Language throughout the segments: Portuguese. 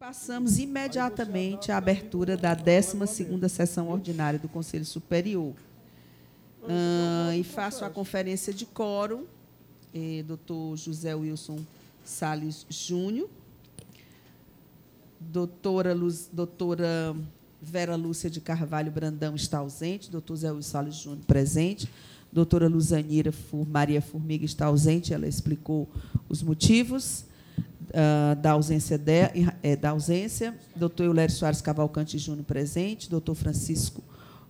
Passamos imediatamente à abertura da 12ª sessão ordinária do Conselho Superior. E faço a conferência de quórum, doutor José Wilson Salles Júnior, doutora Vera Lúcia de Carvalho Brandão está ausente, doutor Zé Wilson Salles Júnior presente, doutora Luzanira Maria Formiga está ausente, ela explicou os motivos da ausência, doutor Eulério Soares Cavalcante Júnior presente, doutor Francisco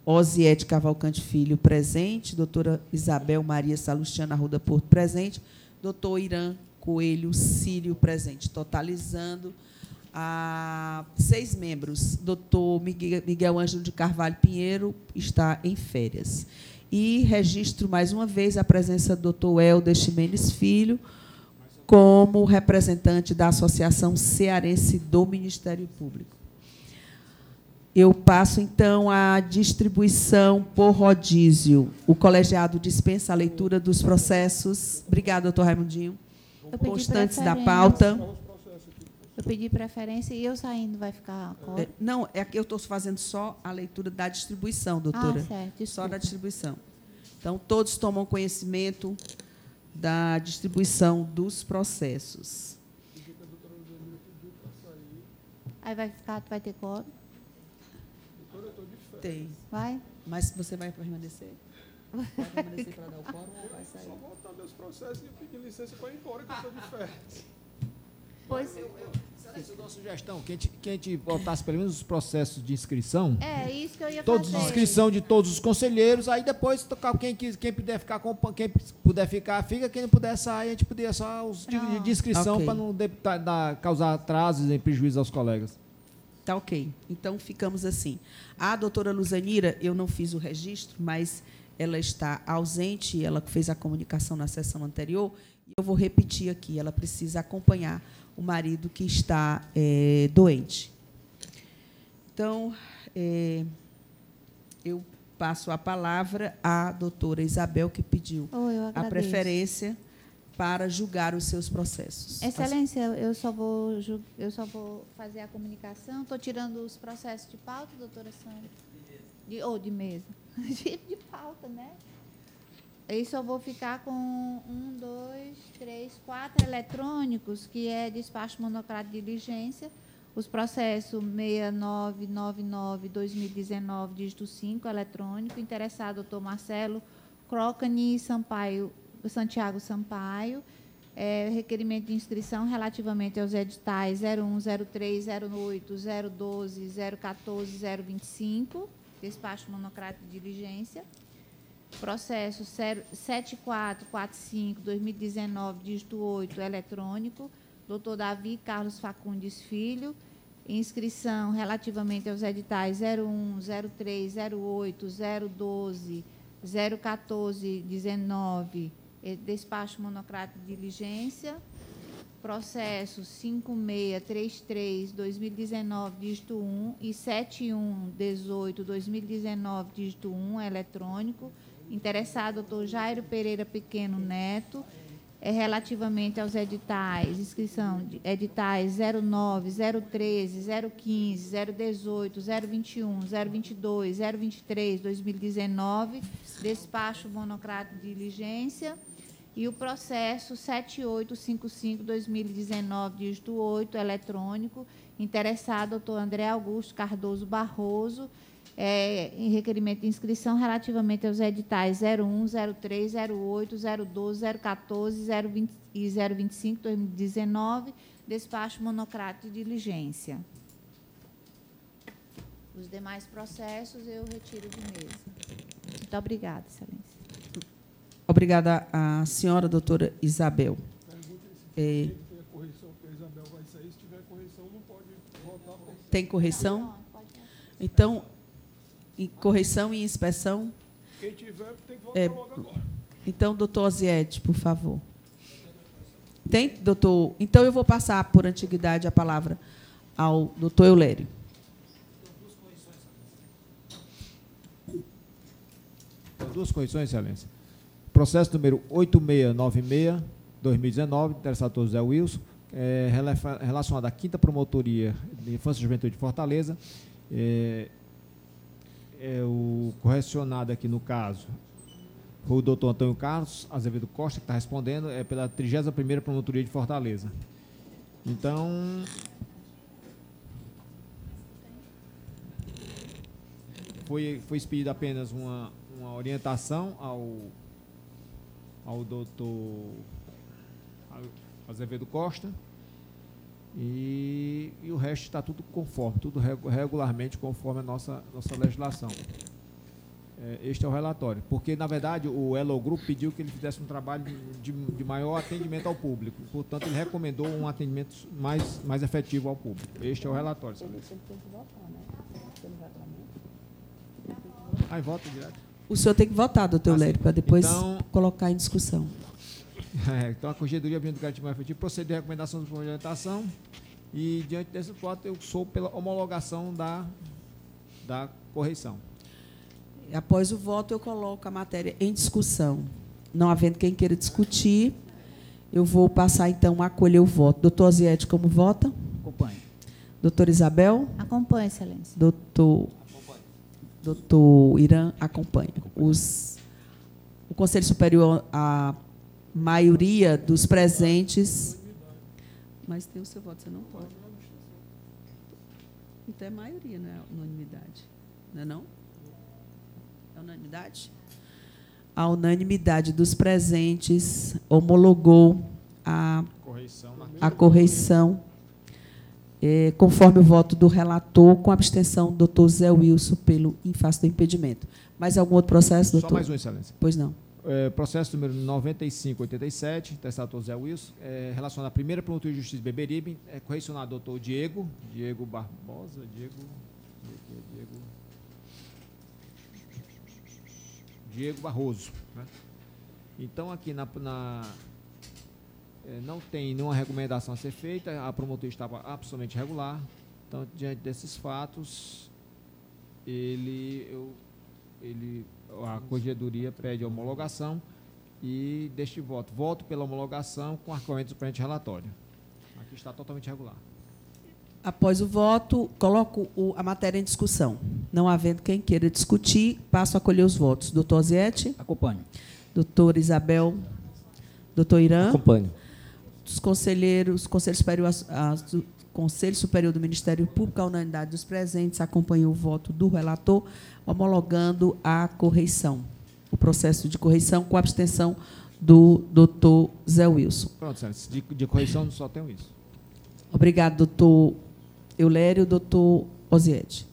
Osiete Cavalcante Filho presente, doutora Isabel Maria Salustiana Arruda Porto presente, doutor Irã Coelho Sírio presente, totalizando 6 membros. Doutor Miguel Ângelo de Carvalho Pinheiro está em férias. E registro mais uma vez a presença do doutor Helder Ximenes Filho, como representante da Associação Cearense do Ministério Público. Eu passo, então, à distribuição por rodízio. O colegiado dispensa a leitura dos processos. Obrigada, doutor Raimundinho. Constantes da pauta. Eu pedi preferência e eu saindo vai ficar... Não, é que eu estou fazendo só a leitura da distribuição, doutora. Certo. Só da distribuição. Então, todos tomam conhecimento da distribuição dos processos. Aí vai ter quórum? Tem. Vai? Mas você vai permanecer? Vai permanecer para dar o quórum ou vai sair? Só voltar meus processos e pedir licença para ir embora, que eu estou de férias. Pois... Eu dou uma sugestão, que a gente voltasse pelo menos os processos de inscrição. É isso que eu ia todos fazer. Inscrição de todos os conselheiros, aí depois tocar quem puder ficar, quem puder ficar, fica, quem não puder sair, a gente podia só os de inscrição, okay, para não causar atrasos e prejuízos aos colegas. Tá ok. Então, ficamos assim. A doutora Luzanira, eu não fiz o registro, mas ela está ausente, ela fez a comunicação na sessão anterior, e eu vou repetir aqui, ela precisa acompanhar o marido que está doente. Então, eu passo a palavra à doutora Isabel, que pediu a preferência para julgar os seus processos. Excelência, eu só vou fazer a comunicação. Estou tirando os processos de pauta, doutora Sandra? De mesa. De pauta, né? Aí só vou ficar com 1, 2, 3, 4 eletrônicos, que é despacho monocrático de diligência, os processos 6999-2019, dígito 5, eletrônico, interessado, doutor Marcelo Crocani Santiago Sampaio, requerimento de inscrição relativamente aos editais 01, 03, 08, 012, 014, 025, despacho monocrático de diligência. Processo 7445-2019, dígito 8, eletrônico, doutor Davi Carlos Facundes Filho, inscrição relativamente aos editais 01, 03, 08, 012, 014, 19, despacho monocrático de diligência. Processo 5633-2019, dígito 1, e 7118-2019, dígito 1, eletrônico. Interessado, doutor Jairo Pereira Pequeno Neto, relativamente aos editais, inscrição de editais 09, 013, 015, 018, 021, 022, 023, 2019, despacho monocrático de diligência. E o processo 7855-2019, dígito 8, eletrônico, interessado, doutor André Augusto Cardoso Barroso, em requerimento de inscrição relativamente aos editais 01, 03, 08, 012, 014 020 e 025, 2019, despacho monocrático de diligência. Os demais processos eu retiro de mesa. Muito obrigada, excelência. Obrigada à senhora, doutora Isabel. Tem a correção, porque a Isabel vai sair. Se tiver correção, não pode votar. Tem correção? Então, correção e inspeção? Quem tiver, tem que votar logo agora. Então, doutor Osiete, por favor. Tem, doutor? Então, eu vou passar, por antiguidade, a palavra ao doutor Eulério. Duas correções, excelência. Processo número 8696, 2019, interessado doutor Zé Wilson, relacionada à 5ª Promotoria de Infância e Juventude de Fortaleza. O correcionado aqui no caso foi o doutor Antônio Carlos Azevedo Costa, que está respondendo, pela 31ª Promotoria de Fortaleza. Então, foi expedida apenas uma orientação ao doutor Azevedo Costa e o resto está tudo conforme, tudo regularmente conforme a nossa legislação. Este é o relatório, porque, na verdade, o Elo Group pediu que ele fizesse um trabalho de maior atendimento ao público, portanto, ele recomendou um atendimento mais efetivo ao público. Este é o relatório. Aí vota direto. O senhor tem que votar, doutor Lério, para depois colocar em discussão. Então, a Corregedoria Ambiente do Garantismo Efetivo procedeu à recomendação de orientação e, diante desse voto, eu sou pela homologação da correição. Após o voto, eu coloco a matéria em discussão. Não havendo quem queira discutir, eu vou passar, então, a acolher o voto. Doutor Osiete, como vota? Acompanho. Doutora Isabel? Acompanho, excelência. Doutor Irã acompanha. O Conselho Superior, a maioria dos presentes... Mas tem o seu voto, você não pode. Então, é maioria, não é unanimidade. Não é não? É unanimidade? A unanimidade dos presentes homologou a correição, conforme o voto do relator, com a abstenção do doutor Zé Wilson pelo em face do impedimento. Mais algum outro processo, doutor? Só mais um, excelência. Pois não. Processo número 9587, testado Zé Wilson, relacionado à 1ª Promotoria de Justiça de Beberibe, correcionado doutor Diego Barbosa, Diego Barroso. Né? Então, aqui não tem nenhuma recomendação a ser feita, a promotoria estava absolutamente regular. Então, diante desses fatos, a Corregedoria pede a homologação e deste voto pela homologação com argumentos do presente relatório. Aqui está totalmente regular. Após o voto, coloco a matéria em discussão. Não havendo quem queira discutir, passo a acolher os votos. Doutor Osiete? Acompanho. Doutora Isabel? Doutor Irã? Acompanho. Os conselheiros, Conselho Superior do Ministério Público, a unanimidade dos presentes, acompanhou o voto do relator, homologando a correição, o processo de correição com a abstenção do doutor Zé Wilson. Pronto, senhora, de correição só tenho isso. Obrigado, doutor Eulério. Doutor Osiete.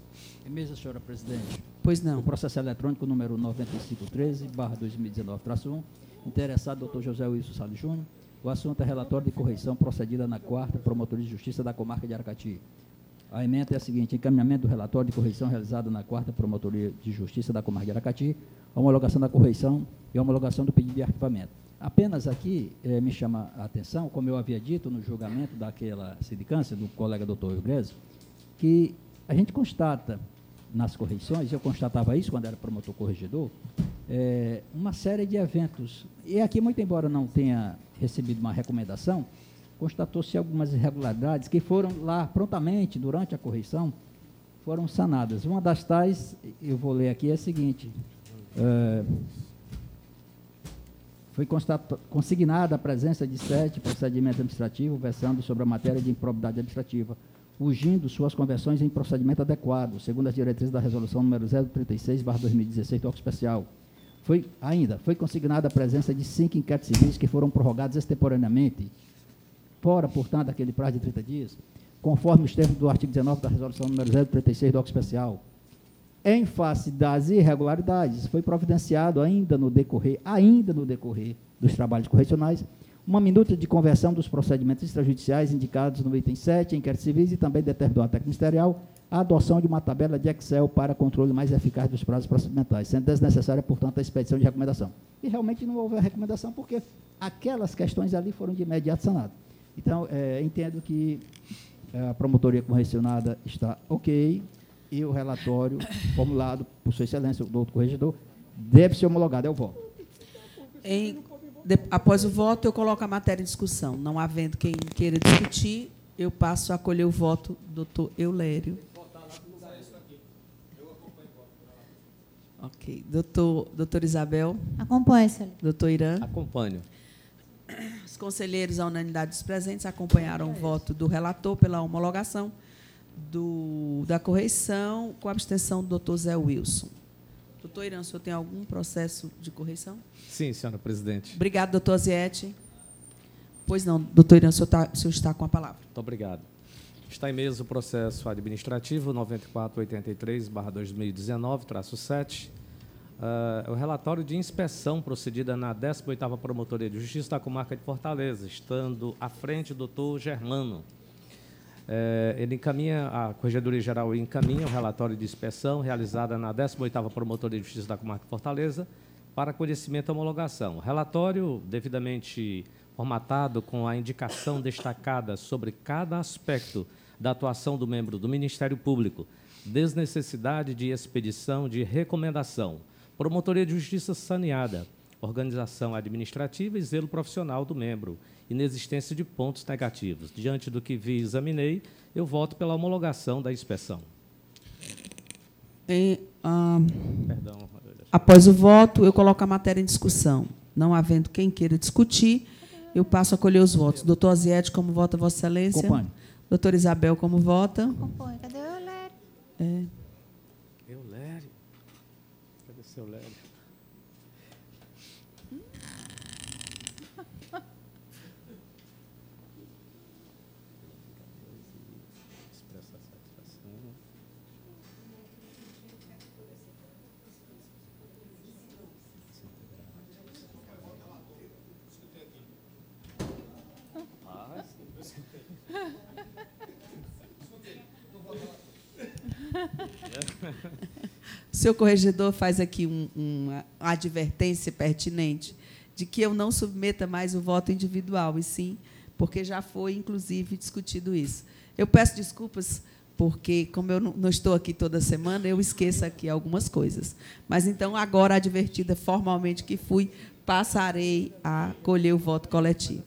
Em mesa, senhora presidente. Pois não. O processo eletrônico número 9513/2019-1, interessado doutor José Wilson Salles Júnior. O assunto é relatório de correição procedida na 4ª Promotoria de Justiça da Comarca de Aracati. A emenda é a seguinte: encaminhamento do relatório de correição realizado na 4ª Promotoria de Justiça da Comarca de Aracati, homologação da correição e homologação do pedido de arquivamento. Apenas aqui me chama a atenção, como eu havia dito no julgamento daquela sindicância, do colega doutor Eugreso, que a gente constata nas correições, eu constatava isso quando era promotor corregedor, uma série de eventos. E aqui, muito embora não tenha recebido uma recomendação, constatou-se algumas irregularidades que foram lá prontamente, durante a correição, foram sanadas. Uma das tais, eu vou ler aqui, é a seguinte: foi consignada a presença de 7 procedimentos administrativos versando sobre a matéria de improbidade administrativa, urgindo suas conversões em procedimento adequado, segundo as diretrizes da resolução número 036/2016 do órgão especial. Foi consignada a presença de 5 inquéritos civis que foram prorrogados extemporaneamente, fora, portanto, daquele prazo de 30 dias, conforme os termos do artigo 19 da resolução número 036 do órgão especial. Em face das irregularidades, foi providenciado ainda no decorrer dos trabalhos correcionais, uma minuta de conversão dos procedimentos extrajudiciais indicados no item 7, inquéritos civis, e também determinou a técnica ministerial a adoção de uma tabela de Excel para controle mais eficaz dos prazos procedimentais, sendo desnecessária, portanto, a expedição de recomendação. E realmente não houve a recomendação, porque aquelas questões ali foram de imediato sanadas. Então, entendo que a promotoria correcionada está ok, e o relatório formulado por Sua Excelência, o doutor corregedor, deve ser homologado. Eu voto. Após o voto, eu coloco a matéria em discussão. Não havendo quem queira discutir, eu passo a acolher o voto do doutor Eulério. Ok. Doutor Isabel. Acompanhe, excelência. Doutor Irã. Acompanho. Os conselheiros, à unanimidade dos presentes, acompanharam o voto do relator pela homologação da correição, com a abstenção do doutor Zé Wilson. Doutor Irã, o senhor tem algum processo de correição? Sim, senhora presidente. Obrigado, doutor Aziete. Pois não, doutor Irã, o senhor está com a palavra. Muito obrigado. Está em mesa o processo administrativo 9483/2019-7. O relatório de inspeção procedida na 18ª Promotoria de Justiça da Comarca de Fortaleza, estando à frente o doutor Germano. Ele encaminha, a Corregedoria Geral encaminha o relatório de inspeção realizada na 18ª Promotoria de Justiça da Comarca de Fortaleza para conhecimento e homologação. O relatório, devidamente formatado com a indicação destacada sobre cada aspecto da atuação do membro do Ministério Público, desnecessidade de expedição de recomendação, Promotoria de Justiça saneada, organização administrativa e zelo profissional do membro, inexistência de pontos negativos. Diante do que vi e examinei, eu voto pela homologação da inspeção. Perdão. Após o voto, eu coloco a matéria em discussão. Não havendo quem queira discutir, eu passo a colher os votos. Doutor Aziete, como vota Vossa Excelência? Acompanho. Doutora Isabel, como vota? Acompanhe. Cadê o Eulério? Eulério? Cadê seu Eulério? Expressa satisfação. O senhor corregedor faz aqui uma advertência pertinente de que eu não submeta mais o voto individual, e sim, porque já foi, inclusive, discutido isso. Eu peço desculpas, porque, como eu não estou aqui toda semana, eu esqueço aqui algumas coisas. Mas, então, agora, advertida formalmente que fui, passarei a colher o voto coletivo.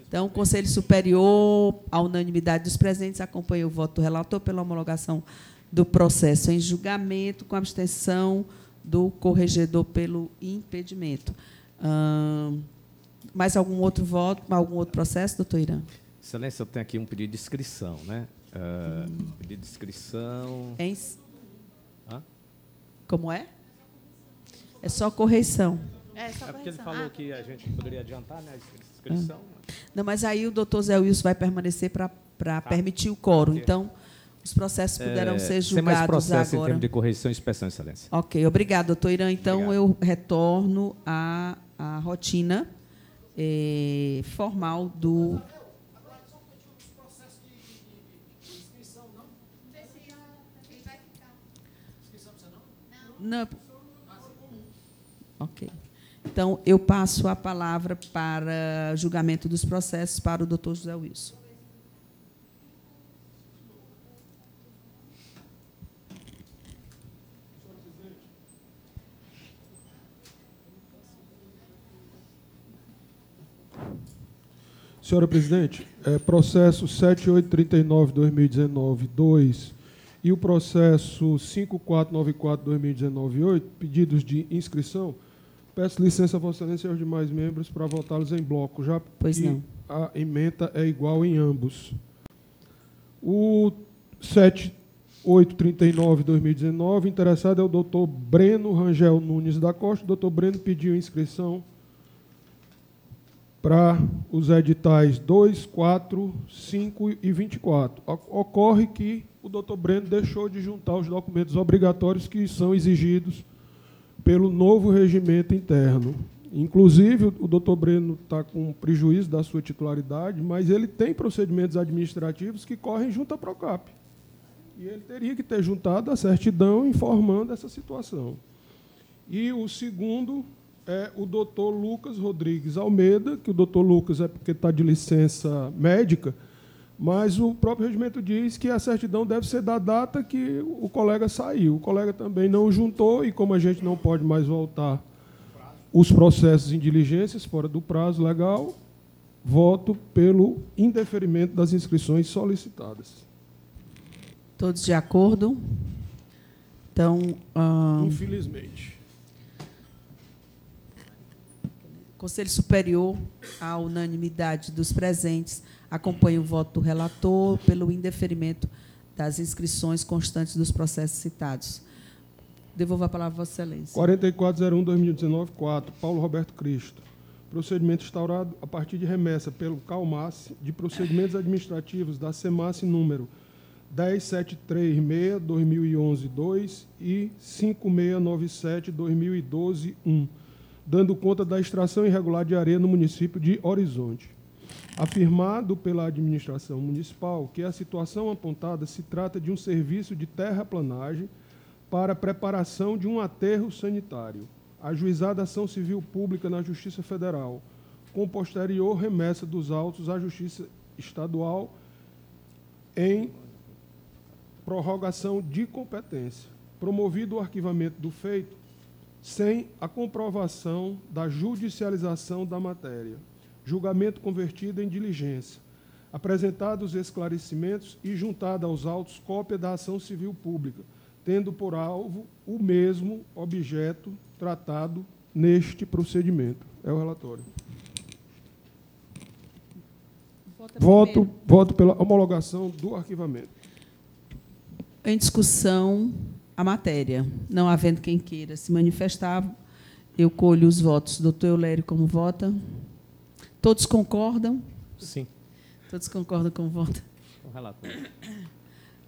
Então, o Conselho Superior, à unanimidade dos presentes, acompanha o voto do relator pela homologação do processo em julgamento, com abstenção do corregedor pelo impedimento. Mais algum outro voto, algum outro processo, doutor Irã? Excelência, eu tenho aqui um pedido de inscrição, né? Pedido de inscrição. Como é? É só correição. É só É porque ele correção. falou que a gente poderia adiantar, né, a inscrição. Não, mas aí o doutor Zé Wilson vai permanecer para permitir o quórum. Então, os processos poderão ser Sem mais julgados processo em agora. termos de correição e inspeção, Excelência. Ok, obrigado, doutor Irã. Então, Obrigado. eu retorno à rotina formal do... Não. Ok. Então, eu passo a palavra para julgamento dos processos para o doutor José Wilson. Senhora presidente, processo 7839/2019-2 e o processo 5494/2019-8, pedidos de inscrição, peço licença a Vossa Excelência e aos demais membros para votá-los em bloco, já Pois que não. a ementa é igual em ambos. O 7839/2019, interessado é o doutor Breno Rangel Nunes da Costa. O doutor Breno pediu inscrição para os editais 2, 4, 5 e 24. Ocorre que o doutor Breno deixou de juntar os documentos obrigatórios que são exigidos pelo novo regimento interno. Inclusive, o doutor Breno está com prejuízo da sua titularidade, mas ele tem procedimentos administrativos que correm junto à Procap. E ele teria que ter juntado a certidão informando essa situação. E o segundo é o doutor Lucas Rodrigues Almeida, que o doutor Lucas é porque está de licença médica, mas o próprio regimento diz que a certidão deve ser da data que o colega saiu. O colega também não juntou, e como a gente não pode mais voltar os processos em diligências fora do prazo legal. Voto pelo indeferimento das inscrições solicitadas. Todos de acordo? Então, Infelizmente. Conselho Superior, à unanimidade dos presentes, acompanha o voto do relator pelo indeferimento das inscrições constantes dos processos citados. Devolvo a palavra a Vossa Excelência. 4401/2019, 4, Paulo Roberto Cristo. Procedimento instaurado a partir de remessa pelo CALMAS de procedimentos administrativos da SEMASSE número 10736/2011-2 e 5697/2012-1, dando conta da extração irregular de areia no município de Horizonte. Afirmado pela administração municipal que a situação apontada se trata de um serviço de terraplanagem para preparação de um aterro sanitário, ajuizada ação civil pública na Justiça Federal, com posterior remessa dos autos à Justiça Estadual em prorrogação de competência, promovido o arquivamento do feito sem a comprovação da judicialização da matéria, julgamento convertido em diligência, apresentados os esclarecimentos e juntada aos autos cópia da ação civil pública, tendo por alvo o mesmo objeto tratado neste procedimento. É o relatório. Voto pela homologação do arquivamento. Em discussão, a matéria. Não havendo quem queira se manifestar, eu colho os votos. Doutor Eulério, como vota? Todos concordam? Sim. Todos concordam com o voto? O relator.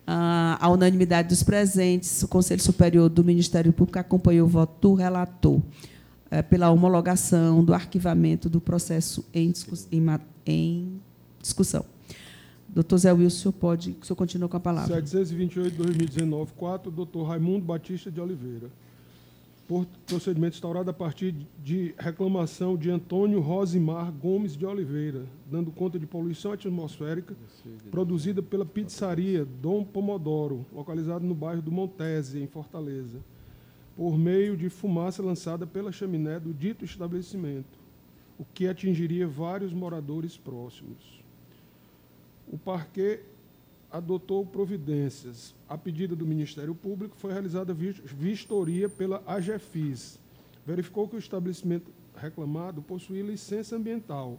A unanimidade dos presentes, o Conselho Superior do Ministério Público acompanhou o voto do relator pela homologação do arquivamento do processo em discussão. Doutor Zé Wilson, o senhor continua com a palavra. 728/2019, 4, doutor Raimundo Batista de Oliveira. Por procedimento instaurado a partir de reclamação de Antônio Rosimar Gomes de Oliveira, dando conta de poluição atmosférica produzida pela pizzaria Dom Pomodoro, localizada no bairro do Montese, em Fortaleza, por meio de fumaça lançada pela chaminé do dito estabelecimento, o que atingiria vários moradores próximos. O parquê adotou providências. A pedido do Ministério Público, foi realizada vistoria pela AGEFIS. Verificou que o estabelecimento reclamado possuía licença ambiental.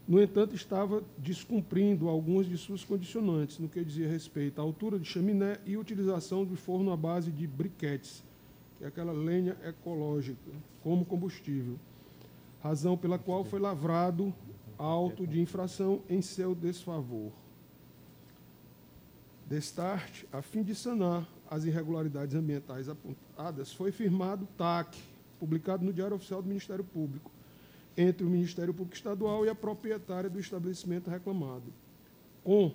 No entanto, estava descumprindo algumas de suas condicionantes, no que dizia respeito à altura de chaminé e utilização do forno à base de briquetes, que é aquela lenha ecológica, como combustível, razão pela qual foi lavrado auto de infração em seu desfavor. Destarte, a fim de sanar as irregularidades ambientais apontadas, foi firmado TAC, publicado no Diário Oficial do Ministério Público, entre o Ministério Público Estadual e a proprietária do estabelecimento reclamado, com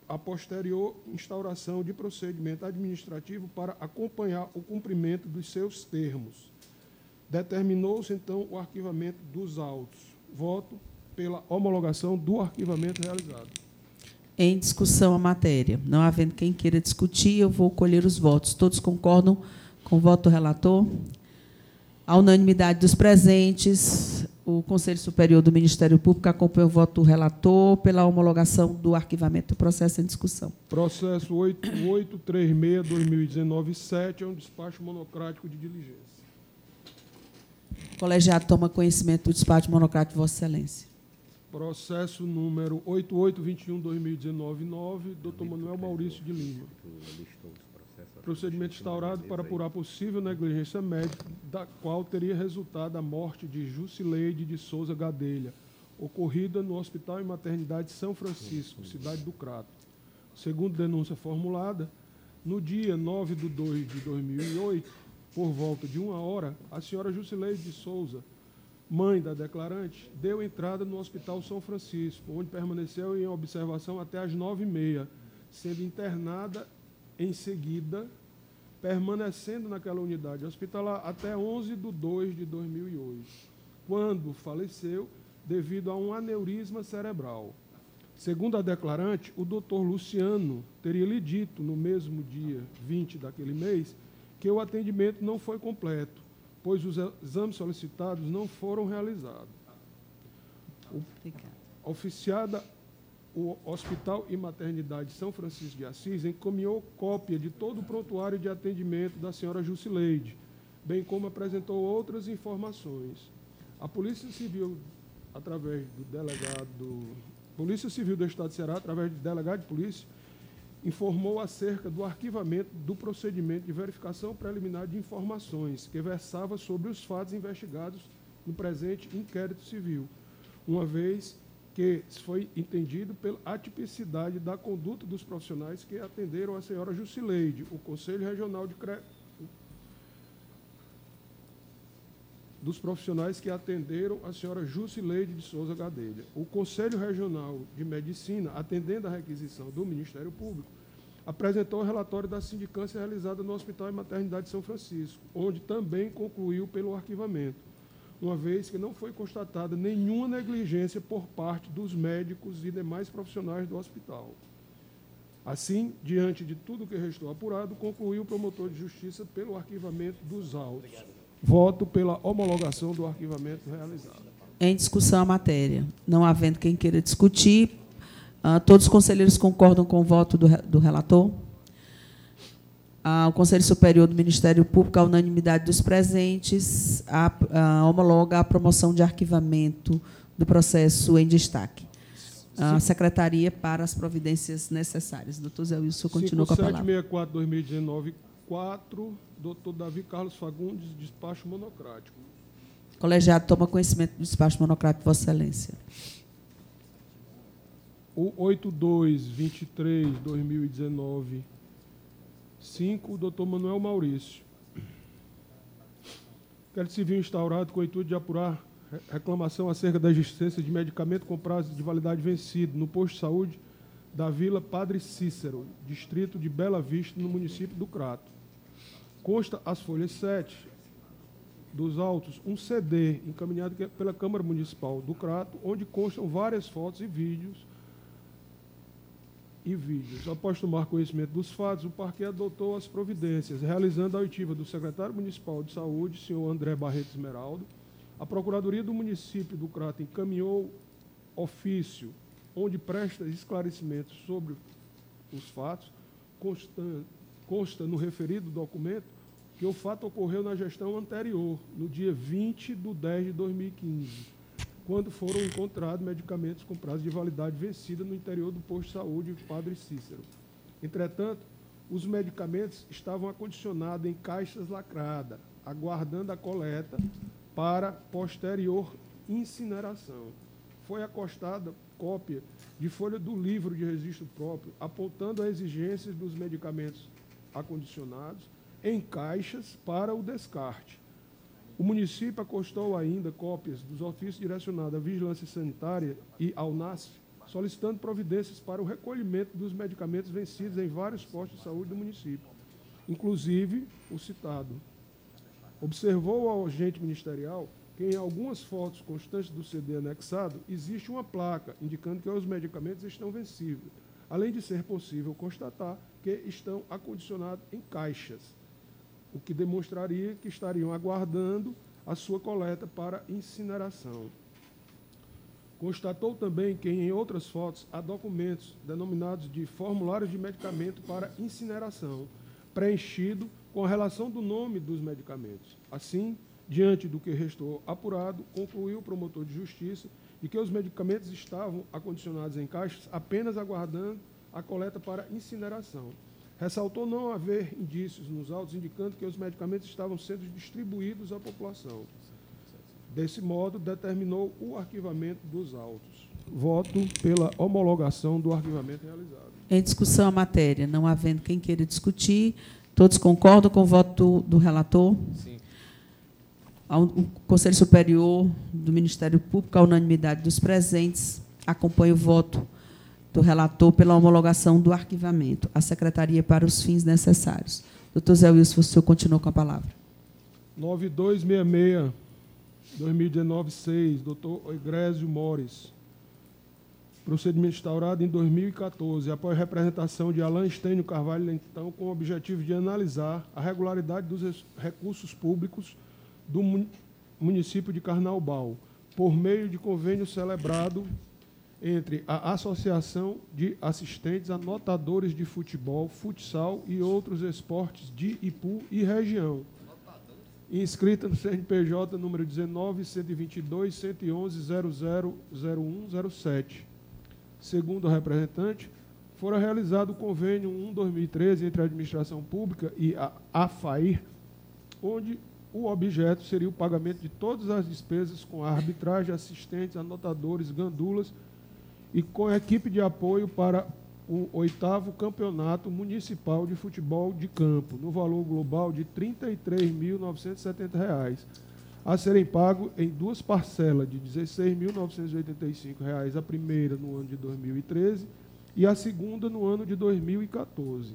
a posterior instauração de procedimento administrativo para acompanhar o cumprimento dos seus termos. Determinou-se, então, o arquivamento dos autos. Voto pela homologação do arquivamento realizado. Em discussão a matéria. Não havendo quem queira discutir, eu vou colher os votos. Todos concordam com o voto do relator? A unanimidade dos presentes, o Conselho Superior do Ministério Público acompanha o voto do relator pela homologação do arquivamento do processo em discussão. Processo 8836/2019-7 é um despacho monocrático de diligência. O colegiado toma conhecimento do despacho monocrático de Vossa Excelência. Processo número 8821/2019-9, doutor Manuel Maurício de Lima. Procedimento instaurado para apurar possível negligência médica, da qual teria resultado a morte de Jusileide de Souza Gadelha, ocorrida no Hospital e Maternidade São Francisco, cidade do Crato. Segundo denúncia formulada, no dia 9/2/2008, por volta de 1h, a senhora Jusileide de Souza, mãe da declarante, deu entrada no Hospital São Francisco, onde permaneceu em observação até às 9h30, sendo internada em seguida, permanecendo naquela unidade hospitalar até 11/2/2008, quando faleceu devido a um aneurisma cerebral. Segundo a declarante, o doutor Luciano teria lhe dito, no mesmo dia 20 daquele mês, que o atendimento não foi completo, pois os exames solicitados não foram realizados. Oficiada o Hospital e Maternidade São Francisco de Assis encaminhou cópia de todo o prontuário de atendimento da senhora Jusileide, bem como apresentou outras informações. A Polícia Civil, através do delegado... Polícia Civil do Estado de Ceará, através do delegado de polícia, informou acerca do arquivamento do procedimento de verificação preliminar de informações que versava sobre os fatos investigados no presente inquérito civil, uma vez que foi entendido pela atipicidade da conduta dos profissionais que atenderam a senhora Jusileide, o Conselho Regional dos profissionais que atenderam a senhora Jusileide de Souza Gadelha. O Conselho Regional de Medicina, atendendo à requisição do Ministério Público, apresentou o relatório da sindicância realizada no Hospital e Maternidade São Francisco, onde também concluiu pelo arquivamento, uma vez que não foi constatada nenhuma negligência por parte dos médicos e demais profissionais do hospital. Assim, diante de tudo que restou apurado, concluiu o promotor de justiça pelo arquivamento dos autos. Voto pela homologação do arquivamento realizado. Em discussão a matéria. Não havendo quem queira discutir, todos os conselheiros concordam com o voto do relator? O Conselho Superior do Ministério Público, a unanimidade dos presentes, homologa a promoção de arquivamento do processo em destaque. A Secretaria para as providências necessárias. Doutor Zé Wilson, continua com a palavra. 5764-2019, 4, doutor Davi Carlos Fagundes, despacho monocrático. Colegiado toma conhecimento do despacho monocrático, Vossa Excelência. O 8223-2019, 5, doutor Manuel Maurício. Inquérito civil instaurado com o intuito de apurar reclamação acerca da existência de medicamento com prazo de validade vencido no posto de saúde da Vila Padre Cícero, distrito de Bela Vista, no município do Crato. Consta as folhas 7 dos autos um CD encaminhado pela Câmara Municipal do Crato, onde constam várias fotos e vídeos. Após tomar conhecimento dos fatos, o parquet adotou as providências, realizando a oitiva do secretário municipal de saúde, senhor André Barreto Esmeraldo. A Procuradoria do município do Crato encaminhou ofício, onde presta esclarecimentos sobre os fatos. Consta no referido documento que o fato ocorreu na gestão anterior, no dia 20 de 10 de 2015, quando foram encontrados medicamentos com prazo de validade vencida no interior do posto de saúde Padre Cícero. Entretanto, os medicamentos estavam acondicionados em caixas lacradas, aguardando a coleta para posterior incineração. Foi acostada cópia de folha do livro de registro próprio, apontando as exigências dos medicamentos acondicionados em caixas para o descarte. O município acostou ainda cópias dos ofícios direcionados à Vigilância Sanitária e ao NASF, solicitando providências para o recolhimento dos medicamentos vencidos em vários postos de saúde do município, inclusive o citado. Observou o agente ministerial que em algumas fotos constantes do CD anexado existe uma placa indicando que os medicamentos estão vencidos, além de ser possível constatar que estão acondicionados em caixas, o que demonstraria que estariam aguardando a sua coleta para incineração. Constatou também que em outras fotos há documentos denominados de formulários de medicamento para incineração, preenchido com a relação do nome dos medicamentos. Assim, diante do que restou apurado, concluiu o promotor de justiça de que os medicamentos estavam acondicionados em caixas apenas aguardando a coleta para incineração. Ressaltou não haver indícios nos autos indicando que os medicamentos estavam sendo distribuídos à população. Desse modo, determinou o arquivamento dos autos. Voto pela homologação do arquivamento realizado. Em discussão a matéria, não havendo quem queira discutir, todos concordam com o voto do relator? Sim. O Conselho Superior do Ministério Público, a unanimidade dos presentes, acompanha o voto do relator pela homologação do arquivamento. A Secretaria para os fins necessários. Doutor Zé Wilson, o senhor continua com a palavra. 9266, 2019-6, doutor Egrésio Mores. Procedimento instaurado em 2014, após representação de Alain Estênio Carvalho, então, com o objetivo de analisar a regularidade dos recursos públicos do município de Carnaubal, por meio de convênio celebrado entre a Associação de Assistentes Anotadores de Futebol, Futsal e outros esportes de Ipu e região, inscrita no CNPJ número 19.122.111.000107. Segundo o representante, fora realizado o convênio 1/2013 entre a Administração Pública e a AFAIR, onde o objeto seria o pagamento de todas as despesas com a arbitragem, assistentes, anotadores, gandulas e com equipe de apoio para o 8º Campeonato Municipal de Futebol de Campo, no valor global de R$ 33.970, a serem pagos em 2 parcelas de R$ 16.985, a primeira no ano de 2013 e a segunda no ano de 2014.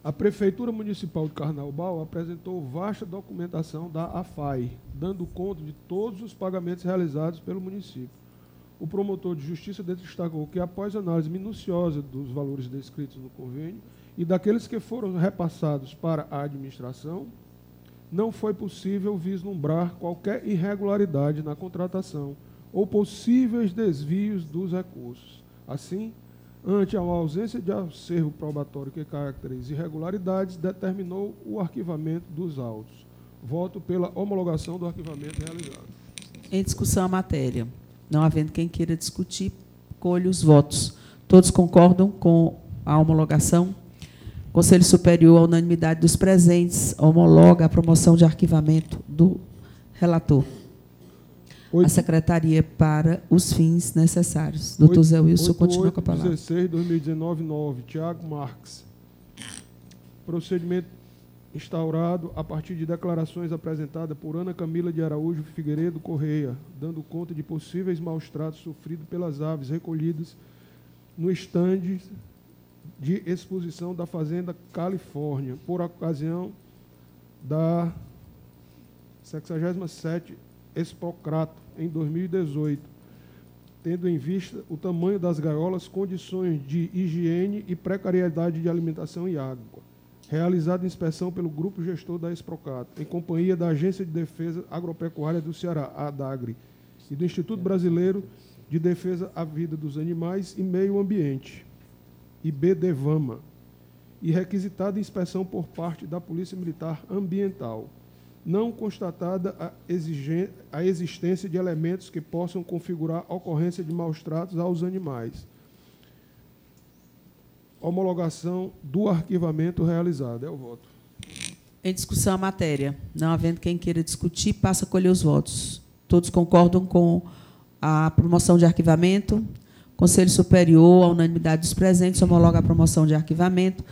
A Prefeitura Municipal de Carnaubal apresentou vasta documentação da AFAI, dando conta de todos os pagamentos realizados pelo município. O promotor de justiça destacou que, após análise minuciosa dos valores descritos no convênio e daqueles que foram repassados para a administração, não foi possível vislumbrar qualquer irregularidade na contratação ou possíveis desvios dos recursos. Assim, ante a ausência de acervo probatório que caracteriza irregularidades, determinou o arquivamento dos autos. Voto pela homologação do arquivamento realizado. Em discussão a matéria. Não havendo quem queira discutir, colhe os votos. Todos concordam com a homologação? Conselho Superior, à unanimidade dos presentes, homologa a promoção de arquivamento do relator. A Secretaria para os fins necessários. Doutor Zé Wilson, continua com a palavra. 16/2019-9, Tiago Marques. Procedimento instaurado a partir de declarações apresentadas por Ana Camila de Araújo Figueiredo Correia, dando conta de possíveis maus-tratos sofridos pelas aves recolhidas no estande de exposição da Fazenda Califórnia, por ocasião da 67ª Expocrato, em 2018, tendo em vista o tamanho das gaiolas, condições de higiene e precariedade de alimentação e água. Realizada inspeção pelo Grupo Gestor da Exprocato, em companhia da Agência de Defesa Agropecuária do Ceará, ADAGRE, e do Instituto Brasileiro de Defesa à Vida dos Animais e Meio Ambiente, IBDVAMA, e requisitada inspeção por parte da Polícia Militar Ambiental, não constatada a existência de elementos que possam configurar ocorrência de maus-tratos aos animais. Homologação do arquivamento realizado. É o voto. Em discussão a matéria. Não havendo quem queira discutir, passa a colher os votos. Todos concordam com a promoção de arquivamento? Conselho Superior, à unanimidade dos presentes, homologa a promoção de arquivamento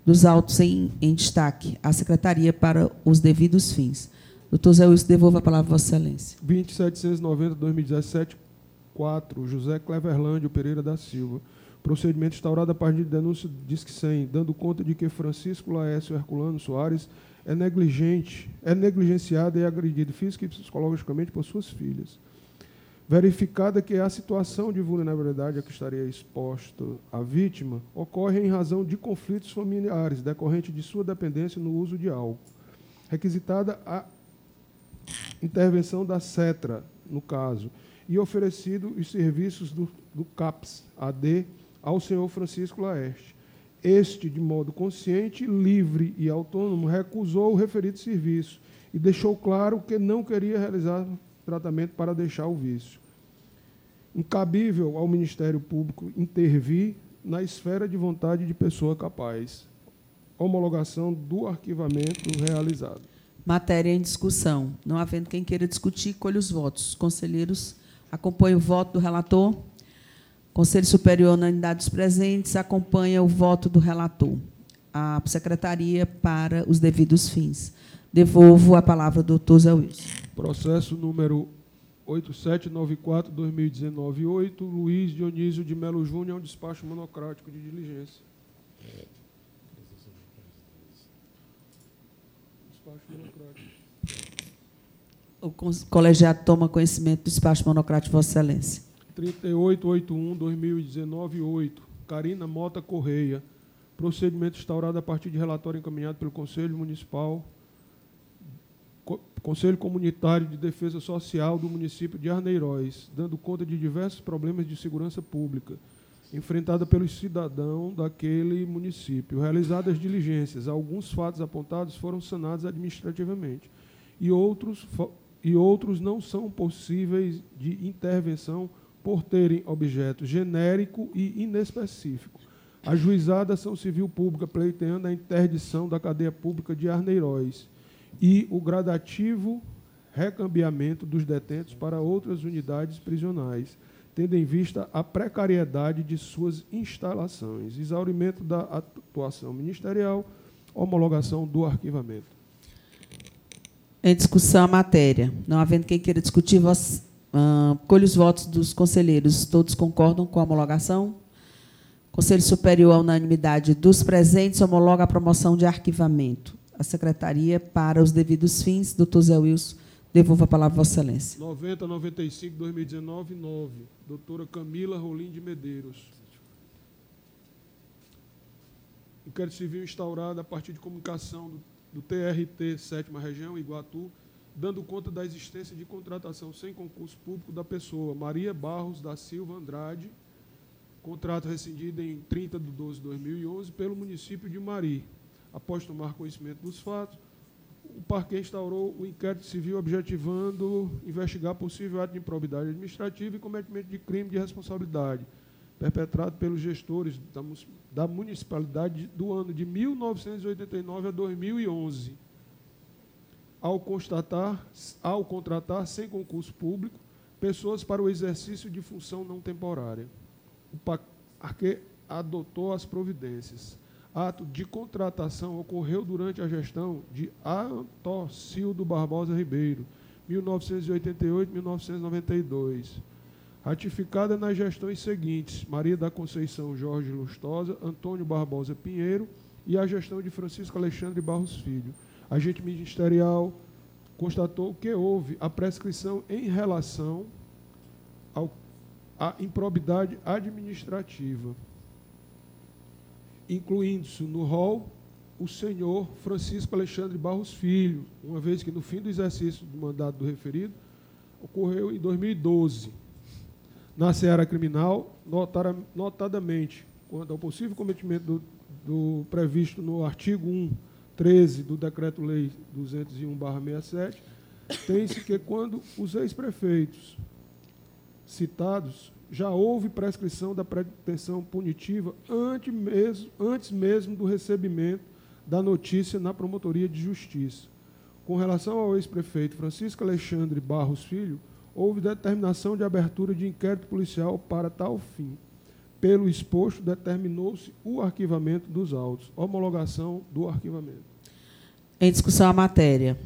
dos autos em destaque à Secretaria para os devidos fins. Doutor Zé Wilson, devolvo a palavra a Vossa Excelência. 2790/2017, 4, José Cleverlândio Pereira da Silva. Procedimento instaurado a partir de denúncia Disque 100, dando conta de que Francisco Laércio Herculano Soares é negligenciado e agredido física e psicologicamente por suas filhas. Verificada que a situação de vulnerabilidade a que estaria exposto a vítima ocorre em razão de conflitos familiares, decorrente de sua dependência no uso de álcool. Requisitada a intervenção da CETRA, no caso, e oferecido os serviços do CAPS, AD, ao senhor Francisco Laerte. Este, de modo consciente, livre e autônomo, recusou o referido serviço e deixou claro que não queria realizar tratamento para deixar o vício. Incabível ao Ministério Público intervir na esfera de vontade de pessoa capaz. Homologação do arquivamento realizado. Matéria em discussão. Não havendo quem queira discutir, colhe os votos. Conselheiros, acompanha o voto do relator. Conselho Superior, unanimidade dos presentes, acompanha o voto do relator. A Secretaria para os devidos fins. Devolvo a palavra ao doutor Zé Wilson. Processo número 8794/2019-8, Luiz Dionísio de Melo Júnior, é um despacho monocrático de diligência. Despacho monocrático. O colegiado toma conhecimento do despacho monocrático de Vossa Excelência. 3881/2019-8, Carina Mota Correia. Procedimento instaurado a partir de relatório encaminhado pelo Conselho Municipal Conselho Comunitário de Defesa Social do município de Arneiroz, dando conta de diversos problemas de segurança pública enfrentada pelos cidadãos daquele município. Realizadas diligências, alguns fatos apontados foram sanados administrativamente e outros não são possíveis de intervenção por terem objeto genérico e inespecífico. Ajuizada ação civil pública pleiteando a interdição da cadeia pública de Arneiroz e o gradativo recambiamento dos detentos para outras unidades prisionais, tendo em vista a precariedade de suas instalações, exaurimento da atuação ministerial, homologação do arquivamento. Em discussão a matéria. Não havendo quem queira discutir, colhe os votos dos conselheiros. Todos concordam com a homologação? Conselho Superior, à unanimidade dos presentes, homologa a promoção de arquivamento. A Secretaria, para os devidos fins, doutor Zé Wilson, devolvo a palavra a Vossa Excelência. 9095, 2019, 9. Doutora Camila Rolim de Medeiros. Inquérito civil instaurado a partir de comunicação do TRT 7ª Região, Iguatu, dando conta da existência de contratação sem concurso público da pessoa Maria Barros da Silva Andrade, contrato rescindido em 30/12/2011 pelo município de Mari. Após tomar conhecimento dos fatos, o parquet instaurou o inquérito civil objetivando investigar possível ato de improbidade administrativa e cometimento de crime de responsabilidade perpetrado pelos gestores da municipalidade do ano de 1989 a 2011, ao contratar sem concurso público pessoas para o exercício de função não temporária. O parquet adotou as providências. Ato de contratação ocorreu durante a gestão de Antocildo Barbosa Ribeiro, 1988-1992. Ratificada nas gestões seguintes, Maria da Conceição Jorge Lustosa, Antônio Barbosa Pinheiro e a gestão de Francisco Alexandre Barros Filho. Agente ministerial constatou que houve a prescrição em relação à improbidade administrativa, incluindo-se no rol o senhor Francisco Alexandre Barros Filho, uma vez que no fim do exercício do mandato do referido ocorreu em 2012. Na seara criminal, notadamente, quanto ao possível cometimento do previsto no artigo 1.13 do Decreto-Lei 201/67, tem-se que, quando os ex-prefeitos citados, já houve prescrição da pretensão punitiva antes mesmo do recebimento da notícia na Promotoria de Justiça. Com relação ao ex-prefeito Francisco Alexandre Barros Filho, houve determinação de abertura de inquérito policial para tal fim. Pelo exposto, determinou-se o arquivamento dos autos. Homologação do arquivamento. Em discussão a matéria.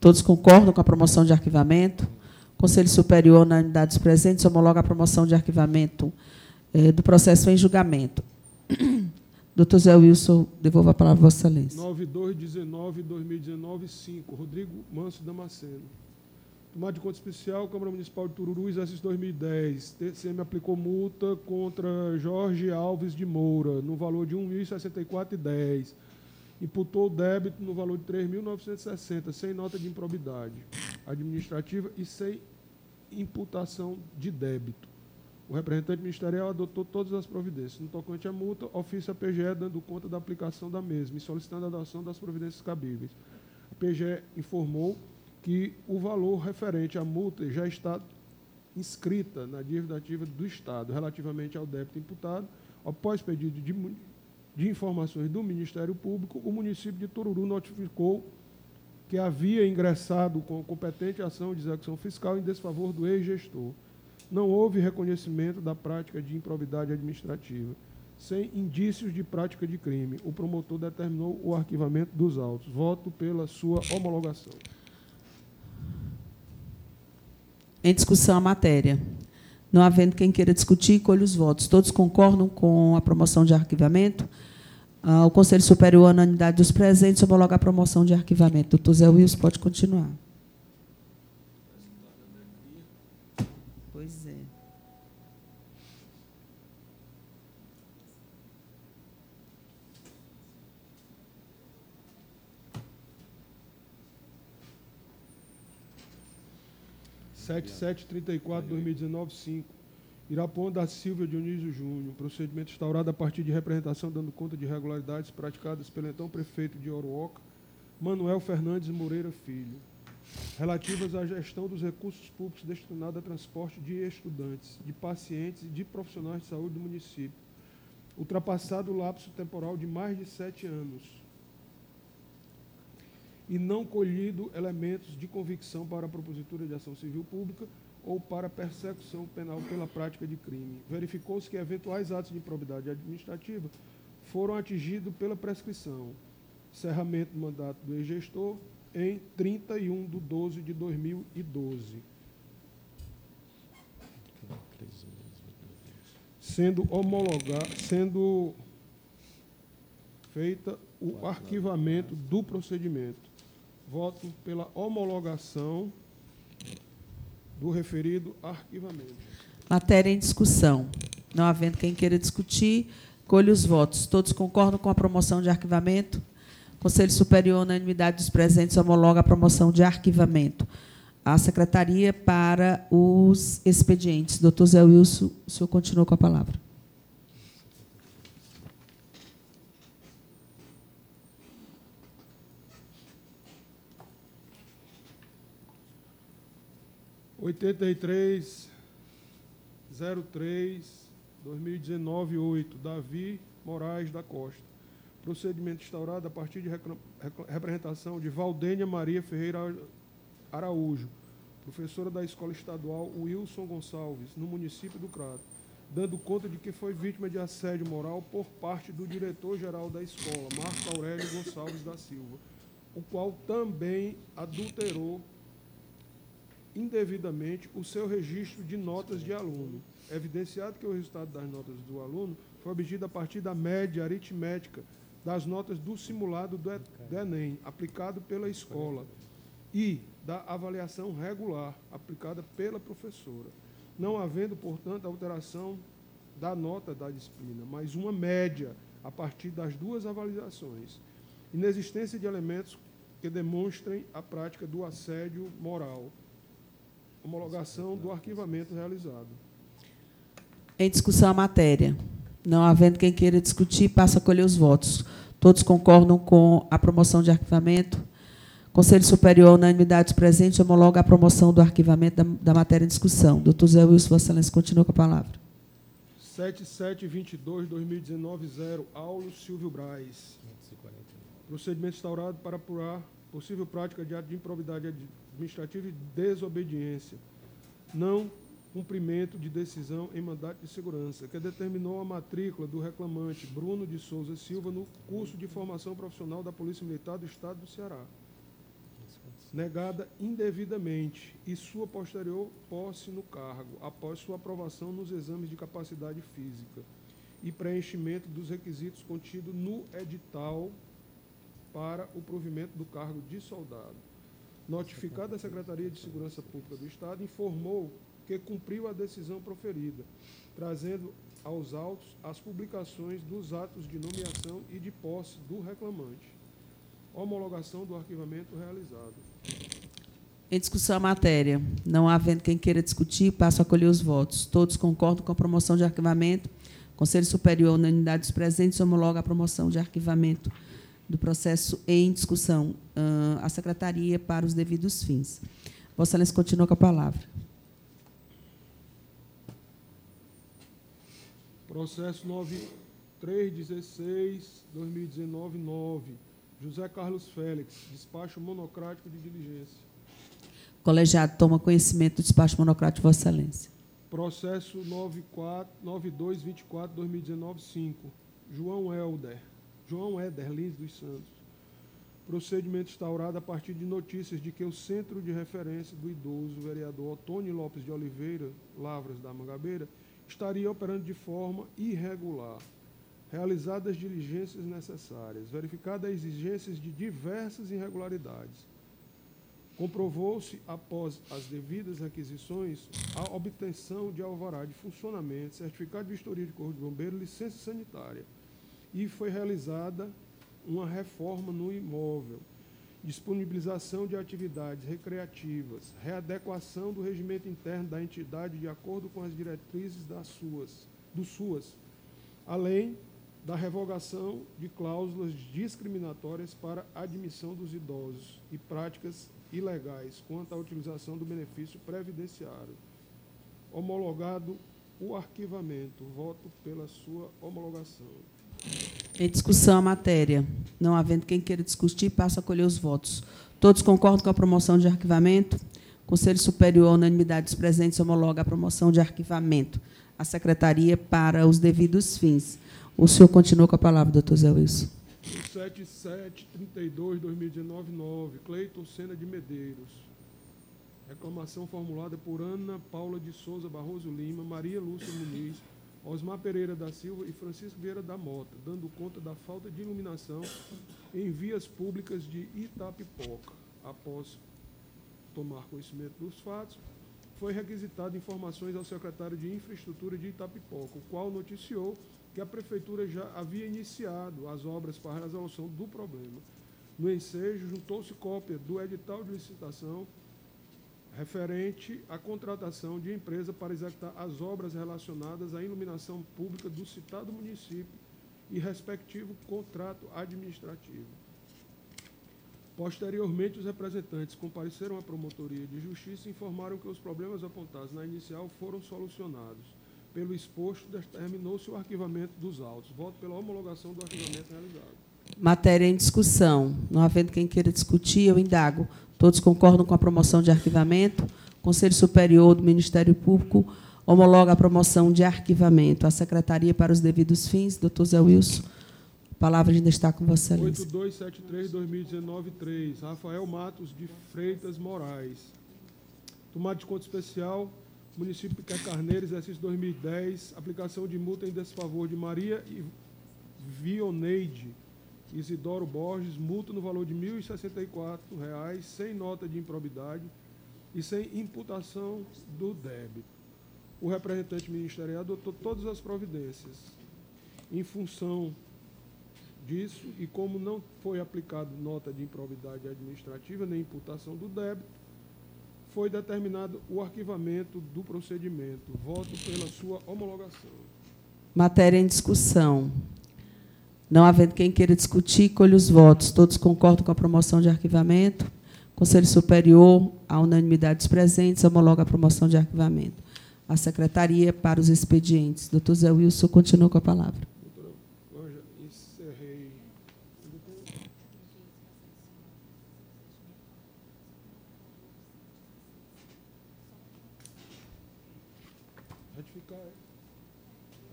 Todos concordam com a promoção de arquivamento? Conselho Superior, na unidade dos presentes, homologa a promoção de arquivamento do processo em julgamento. Doutor Zé Wilson, devolvo a palavra a Vossa Excelência. 9219/2019, 5. Rodrigo Manso Damasceno. Tomada de conta especial, Câmara Municipal de Tururu, exercício 2010. TCM aplicou multa contra Jorge Alves de Moura, no valor de R$ 1.064,10. Imputou débito no valor de R$ 3.960, sem nota de improbidade administrativa e sem imputação de débito. O representante ministerial adotou todas as providências. No tocante à multa, ofício à PGE dando conta da aplicação da mesma e solicitando a adoção das providências cabíveis. A PGE informou que o valor referente à multa já está inscrita na dívida ativa do Estado relativamente ao débito imputado. Após pedido de informações do Ministério Público, o município de Tururu notificou que havia ingressado com competente ação de execução fiscal em desfavor do ex-gestor. Não houve reconhecimento da prática de improbidade administrativa. Sem indícios de prática de crime, o promotor determinou o arquivamento dos autos. Voto pela sua homologação. Em discussão a matéria. Não havendo quem queira discutir, colhe os votos. Todos concordam com a promoção de arquivamento? O Conselho Superior, à unanimidade dos presentes, homologa a promoção de arquivamento. Doutor Zé Wilson, pode continuar. Pois é. 7734/2019-5. Irapuã da Silva Dionísio Júnior. Procedimento instaurado a partir de representação dando conta de irregularidades praticadas pelo então prefeito de Oruoca, Manuel Fernandes Moreira Filho, relativas à gestão dos recursos públicos destinados a transporte de estudantes, de pacientes e de profissionais de saúde do município, ultrapassado o lapso temporal de mais de 7 anos, e não colhido elementos de convicção para a propositura de ação civil pública ou para persecução penal pela prática de crime. Verificou-se que eventuais atos de improbidade administrativa foram atingidos pela prescrição. Encerramento do mandato do ex-gestor em 31/12/2012. Sendo feita o arquivamento do procedimento. Voto pela homologação do referido arquivamento. Matéria em discussão. Não havendo quem queira discutir, colhe os votos. Todos concordam com a promoção de arquivamento? Conselho Superior, unanimidade dos presentes, homologa a promoção de arquivamento. A Secretaria para os expedientes. Doutor Zé Wilson, o senhor continua com a palavra. (8303, 2019-8), Davi Moraes da Costa. Procedimento instaurado a partir de representação de Valdênia Maria Ferreira Araújo, professora da Escola Estadual Wilson Gonçalves, no município do Crato, dando conta de que foi vítima de assédio moral por parte do diretor-geral da escola, Marco Aurélio Gonçalves da Silva, o qual também adulterou indevidamente o seu registro de notas de aluno, evidenciado que o resultado das notas do aluno foi obtido a partir da média aritmética das notas do simulado do Enem, aplicado pela escola, e da avaliação regular, aplicada pela professora, não havendo, portanto, alteração da nota da disciplina, mas uma média a partir das duas avaliações, inexistência de elementos que demonstrem a prática do assédio moral, homologação do arquivamento realizado. Em discussão a matéria. Não havendo quem queira discutir, passa a colher os votos. Todos concordam com a promoção de arquivamento? Conselho Superior, unanimidade dos presentes, homologa a promoção do arquivamento da matéria em discussão. Doutor Zé Wilson, Vossa Excelência, continua com a palavra. 7722/2019-0, Aulo Silvio Braz. Procedimento instaurado para apurar possível prática de ato de improbidade administrativa e desobediência, não cumprimento de decisão em mandato de segurança, que determinou a matrícula do reclamante Bruno de Souza Silva no curso de formação profissional da Polícia Militar do Estado do Ceará, negada indevidamente, e sua posterior posse no cargo, após sua aprovação nos exames de capacidade física e preenchimento dos requisitos contidos no edital para o provimento do cargo de soldado. Notificada a Secretaria de Segurança Pública do Estado, informou que cumpriu a decisão proferida, trazendo aos autos as publicações dos atos de nomeação e de posse do reclamante. Homologação do arquivamento realizado. Em discussão a matéria. Não havendo quem queira discutir, passo a colher os votos. Todos concordam com a promoção de arquivamento? Conselho Superior, unanimidade dos presentes, homologa a promoção de arquivamento do processo em discussão. A Secretaria para os devidos fins. Vossa Excelência continua com a palavra. Processo 9316/2019-9, José Carlos Félix, despacho monocrático de diligência. Colegiado toma conhecimento do despacho monocrático de Vossa Excelência. Processo 9224/2019-5, João Éder Lins dos Santos. Procedimento instaurado a partir de notícias de que o Centro de Referência do Idoso, vereador Otônio Lopes de Oliveira, Lavras da Mangabeira, estaria operando de forma irregular, realizadas as diligências necessárias, verificadas as exigências de diversas irregularidades. Comprovou-se, após as devidas requisições, a obtenção de alvará de funcionamento, certificado de vistoria de corpo de bombeiro, licença sanitária, e foi realizada uma reforma no imóvel, disponibilização de atividades recreativas, readequação do regimento interno da entidade de acordo com as diretrizes do SUAS, além da revogação de cláusulas discriminatórias para admissão dos idosos e práticas ilegais quanto à utilização do benefício previdenciário. Homologado o arquivamento. Voto pela sua homologação. Em discussão a matéria. Não havendo quem queira discutir, passo a colher os votos. Todos concordam com a promoção de arquivamento? Conselho Superior, unanimidade dos presentes, homologa a promoção de arquivamento. A Secretaria para os devidos fins. O senhor continua com a palavra, doutor Zé Wilson. 7732/2019-9, Cleiton Sena de Medeiros. Reclamação formulada por Ana Paula de Souza Barroso Lima, Maria Lúcia Muniz, Osmar Pereira da Silva e Francisco Vieira da Mota, dando conta da falta de iluminação em vias públicas de Itapipoca. Após tomar conhecimento dos fatos, foi requisitado informações ao secretário de Infraestrutura de Itapipoca, o qual noticiou que a Prefeitura já havia iniciado as obras para a resolução do problema. No ensejo, juntou-se cópia do edital de licitação referente à contratação de empresa para executar as obras relacionadas à iluminação pública do citado município e respectivo contrato administrativo. Posteriormente, os representantes compareceram à Promotoria de Justiça e informaram que os problemas apontados na inicial foram solucionados. Pelo exposto, determinou-se o arquivamento dos autos. Voto pela homologação do arquivamento realizado. Matéria em discussão. Não havendo quem queira discutir, eu indago. Todos concordam com a promoção de arquivamento? Conselho Superior do Ministério Público homologa a promoção de arquivamento. A Secretaria para os devidos fins, doutor Zé Wilson. A palavra ainda está com Vossa Excelência. 8273/2019-3, Rafael Matos de Freitas Moraes. Tomada de conta especial, município de Carneiro, exercício 2010, aplicação de multa em desfavor de Maria Vioneide Isidoro Borges, multa no valor de R$ 1.064, sem nota de improbidade e sem imputação do débito. O representante ministerial adotou todas as providências. Em função disso, e como não foi aplicado nota de improbidade administrativa nem imputação do débito, foi determinado o arquivamento do procedimento. Voto pela sua homologação. Matéria em discussão. Não havendo quem queira discutir, colhe os votos. Todos concordam com a promoção de arquivamento? Conselho Superior, à unanimidade dos presentes, homologa a promoção de arquivamento. A Secretaria para os expedientes. Doutor Zé Wilson, continua com a palavra. Doutora, eu já encerrei.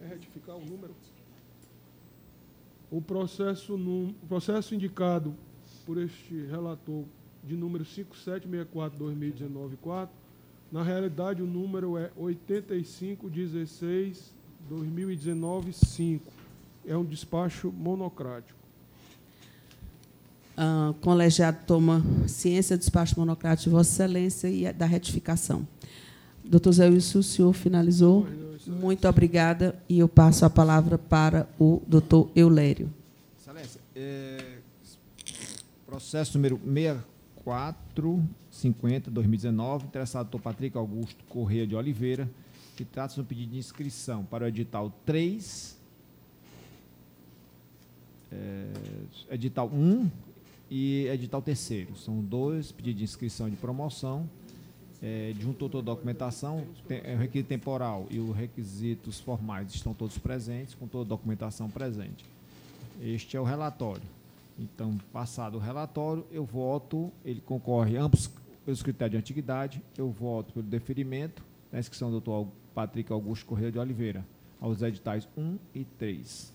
Retificar o número. O processo indicado por este relator de número 5764/2019-4, na realidade o número é 8516/2019-5. É um despacho monocrático. O colegiado toma ciência do despacho monocrático de Vossa Excelência e da retificação. Doutor Zé Wilson, o senhor finalizou? Muito obrigada. E eu passo a palavra para o doutor Eulério. Excelência, processo número 6450/2019, interessado doutor Patrick Augusto Corrêa de Oliveira, que trata de um pedido de inscrição para o edital 3, edital 1 e edital 3º. São dois pedidos de inscrição de promoção. Juntou toda a documentação, o requisito temporal e os requisitos formais estão todos presentes, com toda a documentação presente. Este é o relatório. Então, passado o relatório, eu voto, ele concorre ambos pelos critérios de antiguidade, eu voto pelo deferimento da inscrição do doutor Patrick Augusto Corrêa de Oliveira aos editais 1 e 3.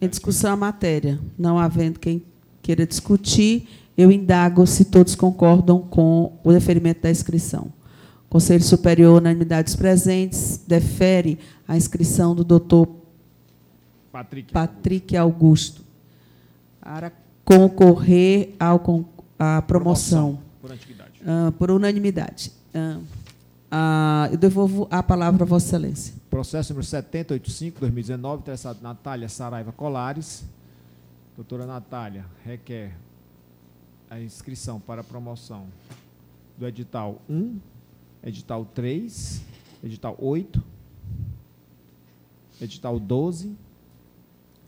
Em discussão a matéria. Não havendo quem queira discutir, eu indago se todos concordam com o deferimento da inscrição. Conselho Superior, unanimidade dos presentes, defere a inscrição do doutor Patrick Augusto para concorrer à promoção. Por antiguidade. Por unanimidade. Eu devolvo a palavra a Vossa Excelência. Processo número 7085/2019, interessado Natália Saraiva Colares. Doutora Natália requer a inscrição para promoção do edital 1, edital 3, edital 8, edital 12,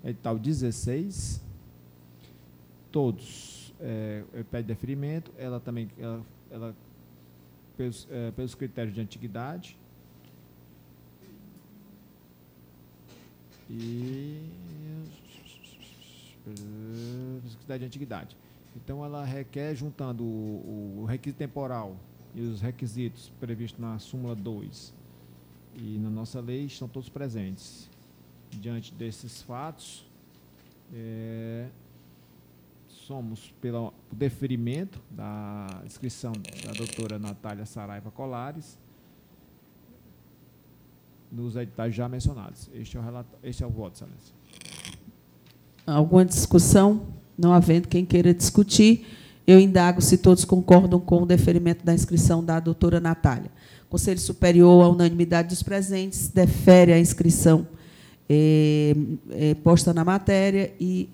edital 16, todos pede deferimento, ela também, pelos critérios de antiguidade, e critério de antiguidade. Então, ela requer, juntando o requisito temporal e os requisitos previstos na súmula 2 e na nossa lei, estão todos presentes. Diante desses fatos, somos pelo deferimento da inscrição da doutora Natália Saraiva Colares nos editais já mencionados. Este é o voto, excelência. Alguma discussão? Não havendo quem queira discutir, eu indago se todos concordam com o deferimento da inscrição da doutora Natália. Conselho Superior, à unanimidade dos presentes, defere a inscrição posta na matéria e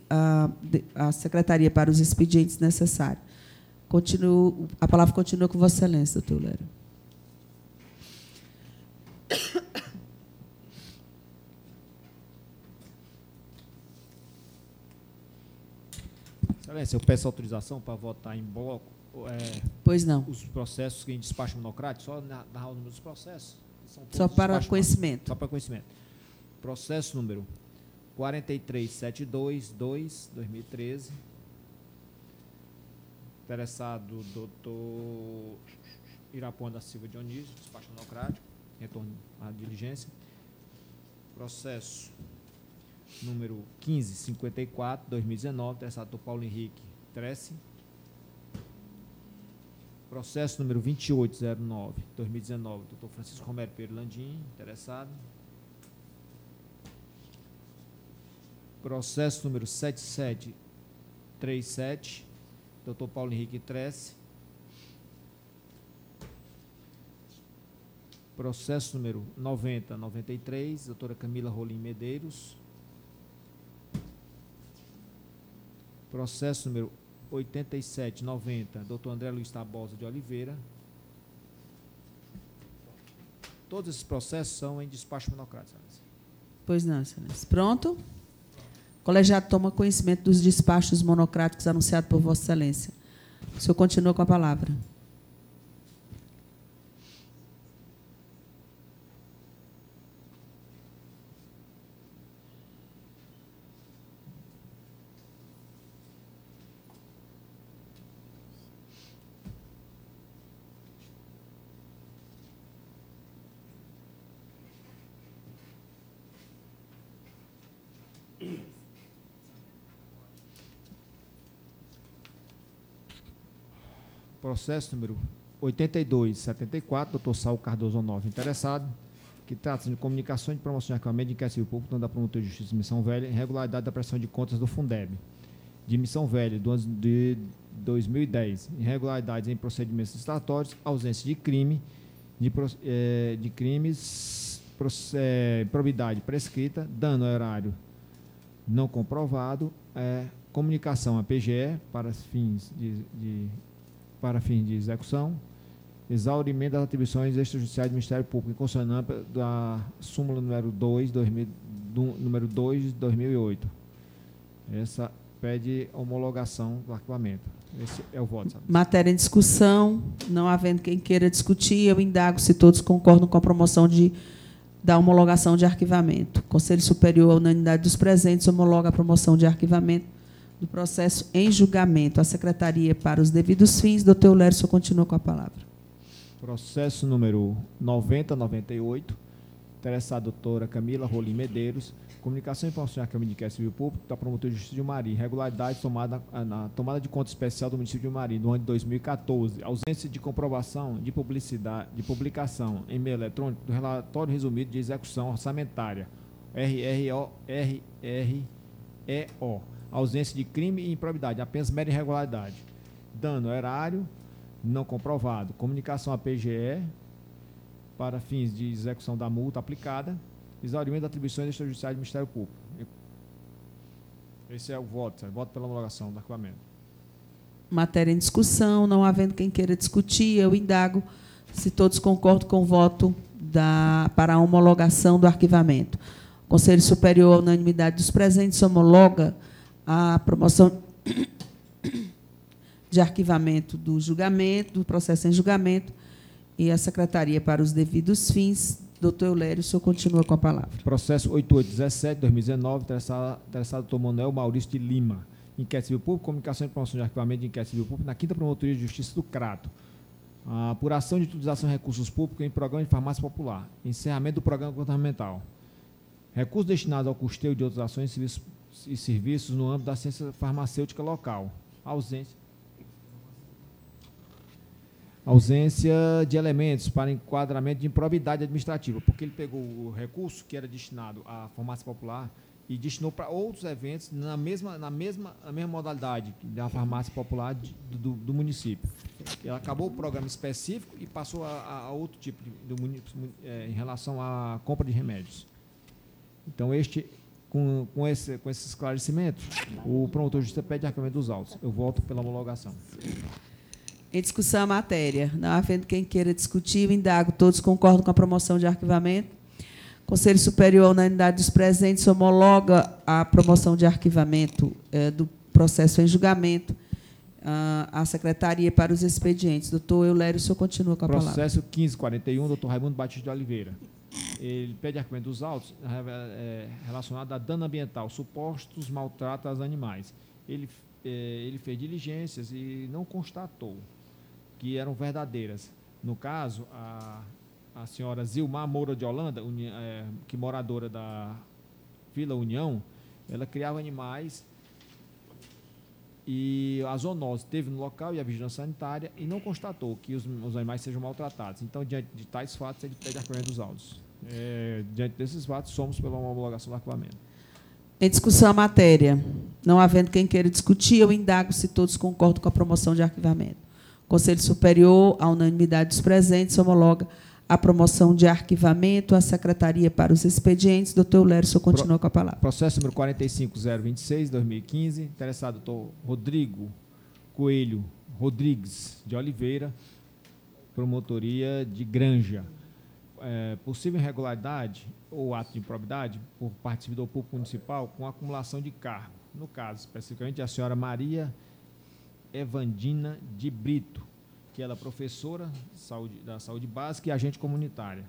a Secretaria para os expedientes necessários. A palavra continua com Vossa Excelência, doutor Lério. Excelência, eu peço autorização para votar em bloco Pois não. os processos em despacho monocrático, só narrar o número dos processos. São todos Só para despacho conhecimento. Só para conhecimento. Processo número 4372-2/2013. Interessado, doutor Irapuã da Silva Dionísio, despacho monocrático, retorno à diligência. Processo número 1554-2019, interessado doutor Paulo Henrique Trece. Processo número 2809-2019, doutor Francisco Romero Pedro Landim, interessado. Processo número 7737, doutor Paulo Henrique Trece. Processo número 9093, doutora Camila Rolim Medeiros. Processo número 8790, doutor André Luiz Tabosa de Oliveira. Todos esses processos são em despacho monocrático. Pois não, excelência. Pronto? O colegiado toma conhecimento dos despachos monocráticos anunciados por Vossa Excelência. O senhor continua com a palavra. Processo número 8274, doutor Saul Cardoso Honório, interessado, que trata de comunicação de promoção de arquivamento de inquérito civil público da Promotoria de Justiça de Missão Velha, irregularidade da prestação de contas do Fundeb, de Missão Velha, do ano de 2010, irregularidades em procedimentos licitatórios, ausência de crime, de crimes, improbidade prescrita, dano horário não comprovado, comunicação à PGE para fins de execução, exaurimento das atribuições extrajudiciais do Ministério Público, em consonância da súmula número 2, número 2 de 2008. Essa pede homologação do arquivamento. Esse é o voto, sabe? Matéria em discussão, não havendo quem queira discutir, eu indago se todos concordam com a promoção da homologação de arquivamento. Conselho Superior, à unanimidade dos presentes, homologa a promoção de arquivamento do processo em julgamento. A Secretaria para os devidos fins. Doutor Eulério, o senhor continua com a palavra. Processo número 9098, interessada a doutora Camila Rolim Medeiros, comunicação e informação de arquivamento de inquérito civil público da Promotoria de Justiça de Mari, irregularidade na tomada de conta especial do município de Mari, no ano de 2014, ausência de comprovação de publicação em meio eletrônico do relatório resumido de execução orçamentária, RREO, ausência de crime e improbidade, apenas mera irregularidade, dano erário não comprovado, comunicação à PGE para fins de execução da multa aplicada, exaurimento das atribuições extrajudiciais do Ministério Público. Esse é o voto, voto pela homologação do arquivamento. matéria em discussão. Não havendo quem queira discutir, eu indago se todos concordam com o voto para a homologação do arquivamento. O Conselho Superior, à unanimidade dos presentes, homologa a promoção de arquivamento do julgamento, do processo em julgamento, e a Secretaria para os devidos fins. Doutor Eulério, o senhor continua com a palavra. Processo 8817-2019, interessado doutor Manuel Maurício de Lima. Inquérito civil público, comunicação e promoção de arquivamento de inquérito civil público na 5ª Promotoria de Justiça do Crato. A apuração de utilização de recursos públicos em programa de farmácia popular. Encerramento do programa governamental. Recursos destinados ao custeio de outras ações e serviços no âmbito da ciência farmacêutica local. Ausência de elementos para enquadramento de improbidade administrativa, porque ele pegou o recurso que era destinado à farmácia popular e destinou para outros eventos na mesma modalidade da farmácia popular do município. Ele acabou o programa específico e passou a outro tipo do município em relação à compra de remédios. Então, com esse esclarecimento, o promotor de justiça pede arquivamento dos autos. Eu voto pela homologação. Em discussão a matéria. Não havendo quem queira discutir, eu indago. Todos concordam com a promoção de arquivamento? Conselho Superior, à unanimidade dos presentes, homologa a promoção de arquivamento do processo em julgamento à Secretaria para os expedientes. Doutor Eulério, o senhor continua com a palavra. Processo 1541, doutor Raimundo Batista de Oliveira. Ele pede arquivamento dos autos relacionado a dano ambiental, supostos maltratos aos animais. Ele fez diligências e não constatou que eram verdadeiras. No caso, a senhora Zilmar Moura de Holanda, que moradora da Vila União, ela criava animais e a zoonose esteve no local e a vigilância sanitária e não constatou que os animais sejam maltratados. Então, diante de tais fatos, ele pede arquivamento dos autos. Diante desses fatos, somos pela homologação do arquivamento. Em discussão a matéria. Não havendo quem queira discutir, eu indago se todos concordam com a promoção de arquivamento. Conselho Superior, à unanimidade dos presentes, homologa a promoção de arquivamento à Secretaria para os expedientes. Doutor Eulério, o senhor continua com a palavra. Processo número 45026, 2015, interessado doutor Rodrigo Coelho Rodrigues de Oliveira, promotoria de Granja. Possível irregularidade ou ato de improbidade por parte do servidor público municipal com acumulação de cargo. No caso, especificamente, a senhora Maria Evandina de Brito, que ela é professora da saúde básica e agente comunitária.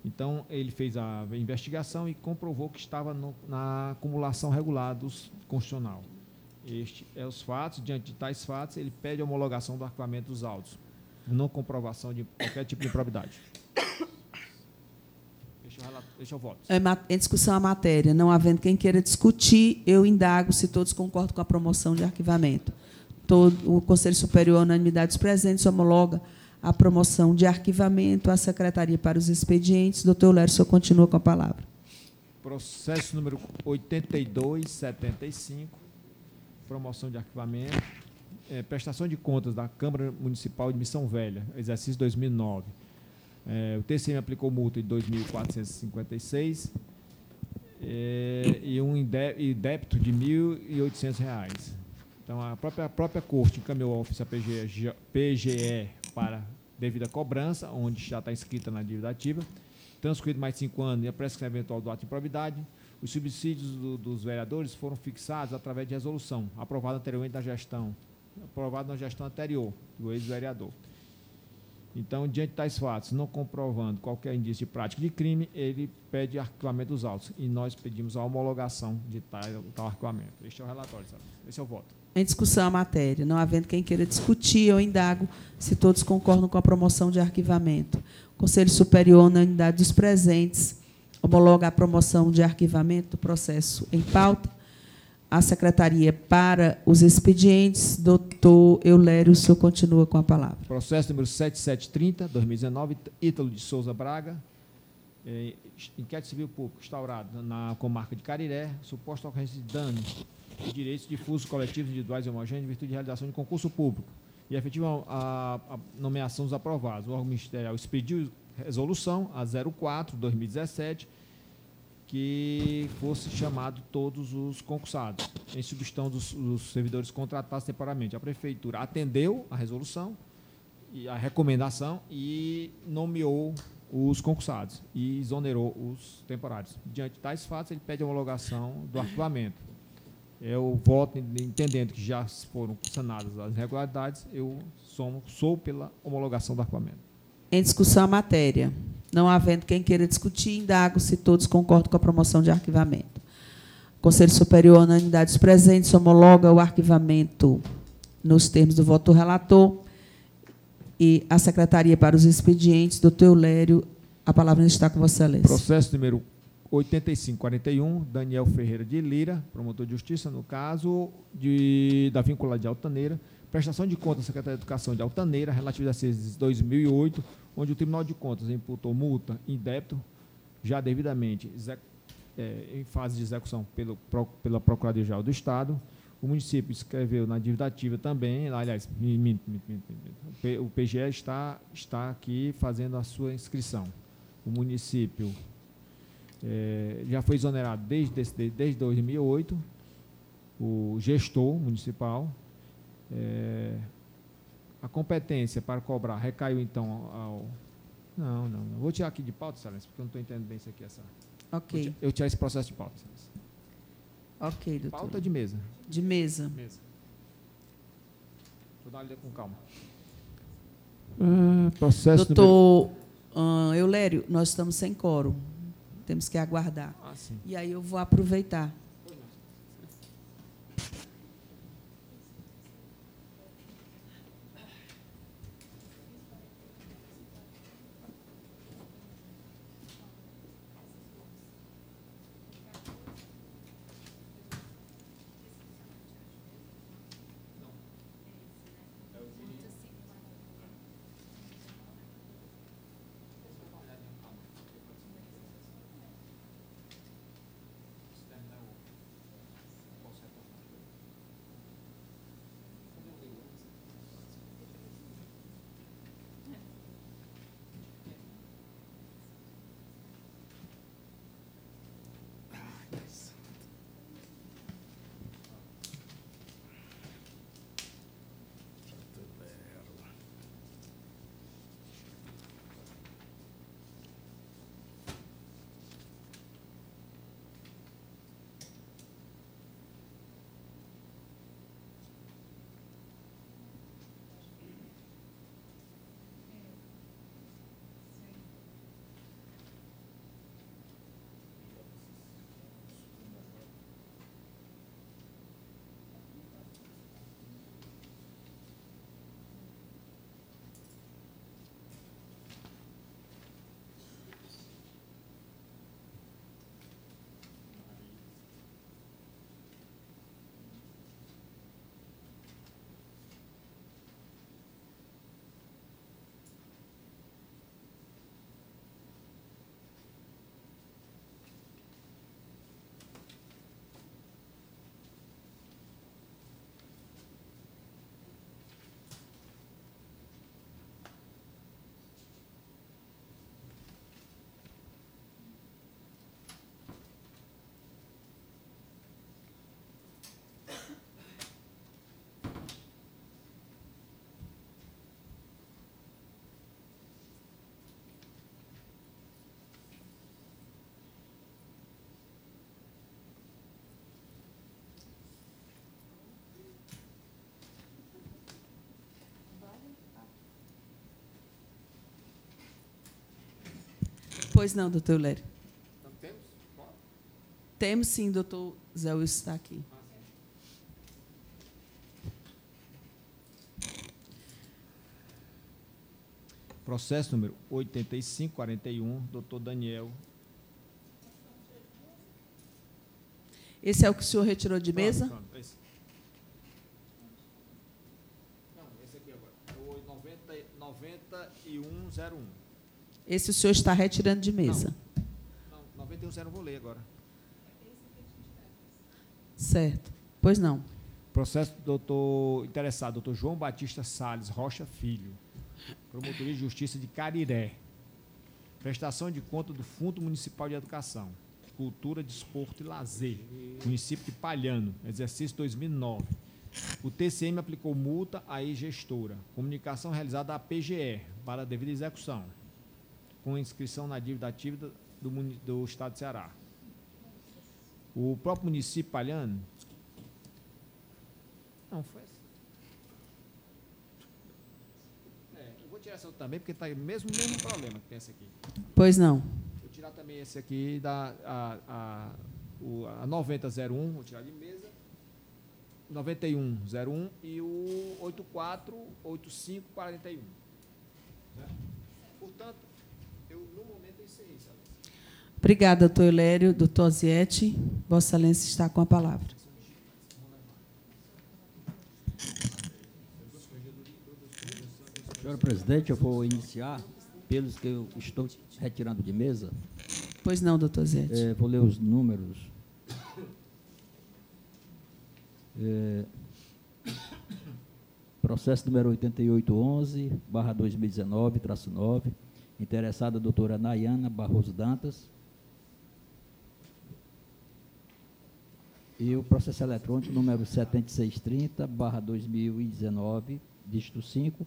Então, ele fez a investigação e comprovou que estava na acumulação regular constitucional. Este é os fatos. Diante de tais fatos, ele pede a homologação do arquivamento dos autos, não comprovação de qualquer tipo de improbidade. Deixa eu voto. Em discussão a matéria. Não havendo quem queira discutir, eu indago se todos concordam com a promoção de arquivamento. O Conselho Superior, à unanimidade dos presentes, homologa a promoção de arquivamento à Secretaria para os expedientes. Doutor Eulério, o senhor continua com a palavra. Processo número 8275, promoção de arquivamento, prestação de contas da Câmara Municipal de Missão Velha, exercício 2009. O TCM aplicou multa de R$ 2.456 e débito de R$ 1.800. Então, a própria Corte encaminhou a ofício PGE para devida cobrança, onde já está inscrita na dívida ativa, transcorrido mais de 5 anos e a prescrição eventual do ato de improbidade. Os subsídios dos vereadores foram fixados através de resolução, aprovada anteriormente na gestão anterior do ex-vereador. Então, diante de tais fatos, não comprovando qualquer indício de prática de crime, ele pede arquivamento dos autos. E nós pedimos a homologação de tal arquivamento. Este é o relatório, sabe? Esse é o voto. Em discussão a matéria. Não havendo quem queira discutir, eu indago se todos concordam com a promoção de arquivamento. O Conselho Superior, à unanimidade dos presentes, homologa a promoção de arquivamento do processo em pauta. A Secretaria para os expedientes, doutor Eulério, o senhor continua com a palavra. Processo número 7730, 2019, Ítalo de Souza Braga, inquérito civil público instaurado na comarca de Cariré, suposta ocorrência de danos de direitos difusos coletivos individuais e homogêneos em virtude de realização de concurso público e efetiva a nomeação dos aprovados. O órgão ministerial expediu resolução a 04/2017 que fosse chamado todos os concursados, em substituição dos servidores contratados temporariamente. A Prefeitura atendeu a resolução e a recomendação e nomeou os concursados e exonerou os temporários. Diante de tais fatos, ele pede a homologação do arquivamento. Eu voto, entendendo que já foram sanadas as irregularidades, eu sou pela homologação do arquivamento. Em discussão a matéria. Não havendo quem queira discutir, indago se todos concordam com a promoção de arquivamento. O Conselho Superior, unanimidade dos presentes, homologa o arquivamento nos termos do voto do relator. E a Secretaria para os Expedientes, doutor Eulério, a palavra está com Vossa Excelência. Processo número 8541, Daniel Ferreira de Lira, promotor de justiça, no caso da vinculada de Altaneira, prestação de contas da Secretaria de Educação de Altaneira, relativa a exercício de 2008, onde o Tribunal de Contas imputou multa em débito, já devidamente em fase de execução pela Procuradoria-Geral do Estado. O município escreveu na dívida ativa também, aliás, o PGE está aqui fazendo a sua inscrição. O município já foi exonerado desde 2008, o gestor municipal. A competência para cobrar recaiu, então, ao... Não. Vou tirar aqui de pauta, Excelência, porque eu não estou entendendo bem isso aqui. Ok. Eu tirar esse processo de pauta, Excelência. Ok, doutor. Pauta de mesa. De mesa. Vou dar uma lida com calma. Processo doutor Eulério, nós estamos sem quórum. Temos que aguardar. Sim. E aí eu vou aproveitar. Pois não, doutor Eulério. Então, temos? Temos sim, doutor Zé Wilson está aqui. Processo número 8541, doutor Daniel. Esse é o que o senhor retirou de mesa? Pronto, esse. Não, esse aqui agora. O 9101. Esse o senhor está retirando de mesa. Não, 9101 vou ler agora. Certo. Pois não. Processo do doutor interessado, doutor João Batista Salles Rocha Filho, Promotoria de Justiça de Cariré. Prestação de conta do Fundo Municipal de Educação. Cultura, Desporto e Lazer, município de Palhano, exercício 2009. O TCM aplicou multa à gestora. Comunicação realizada à PGE para a devida execução, com inscrição na dívida ativa do Estado de Ceará. O próprio município Palhano... Não, foi assim. Eu vou tirar essa outra também, porque está o mesmo problema que tem esse aqui. Pois não. Vou tirar também esse aqui, a 9001, vou tirar de mesa, 9101 e o 848541. Né? Portanto, no momento, eu encerrei, sabe? Obrigada, doutor Eulério. Doutor Osiete, Vossa Excelência está com a palavra. Senhor presidente, eu vou iniciar pelos que eu estou retirando de mesa. Pois não, doutor Osiete. Vou ler os números. Processo número 8811/2019-9, interessada a doutora Nayana Barroso Dantas. E o processo eletrônico número 7630/2019, dígito 5,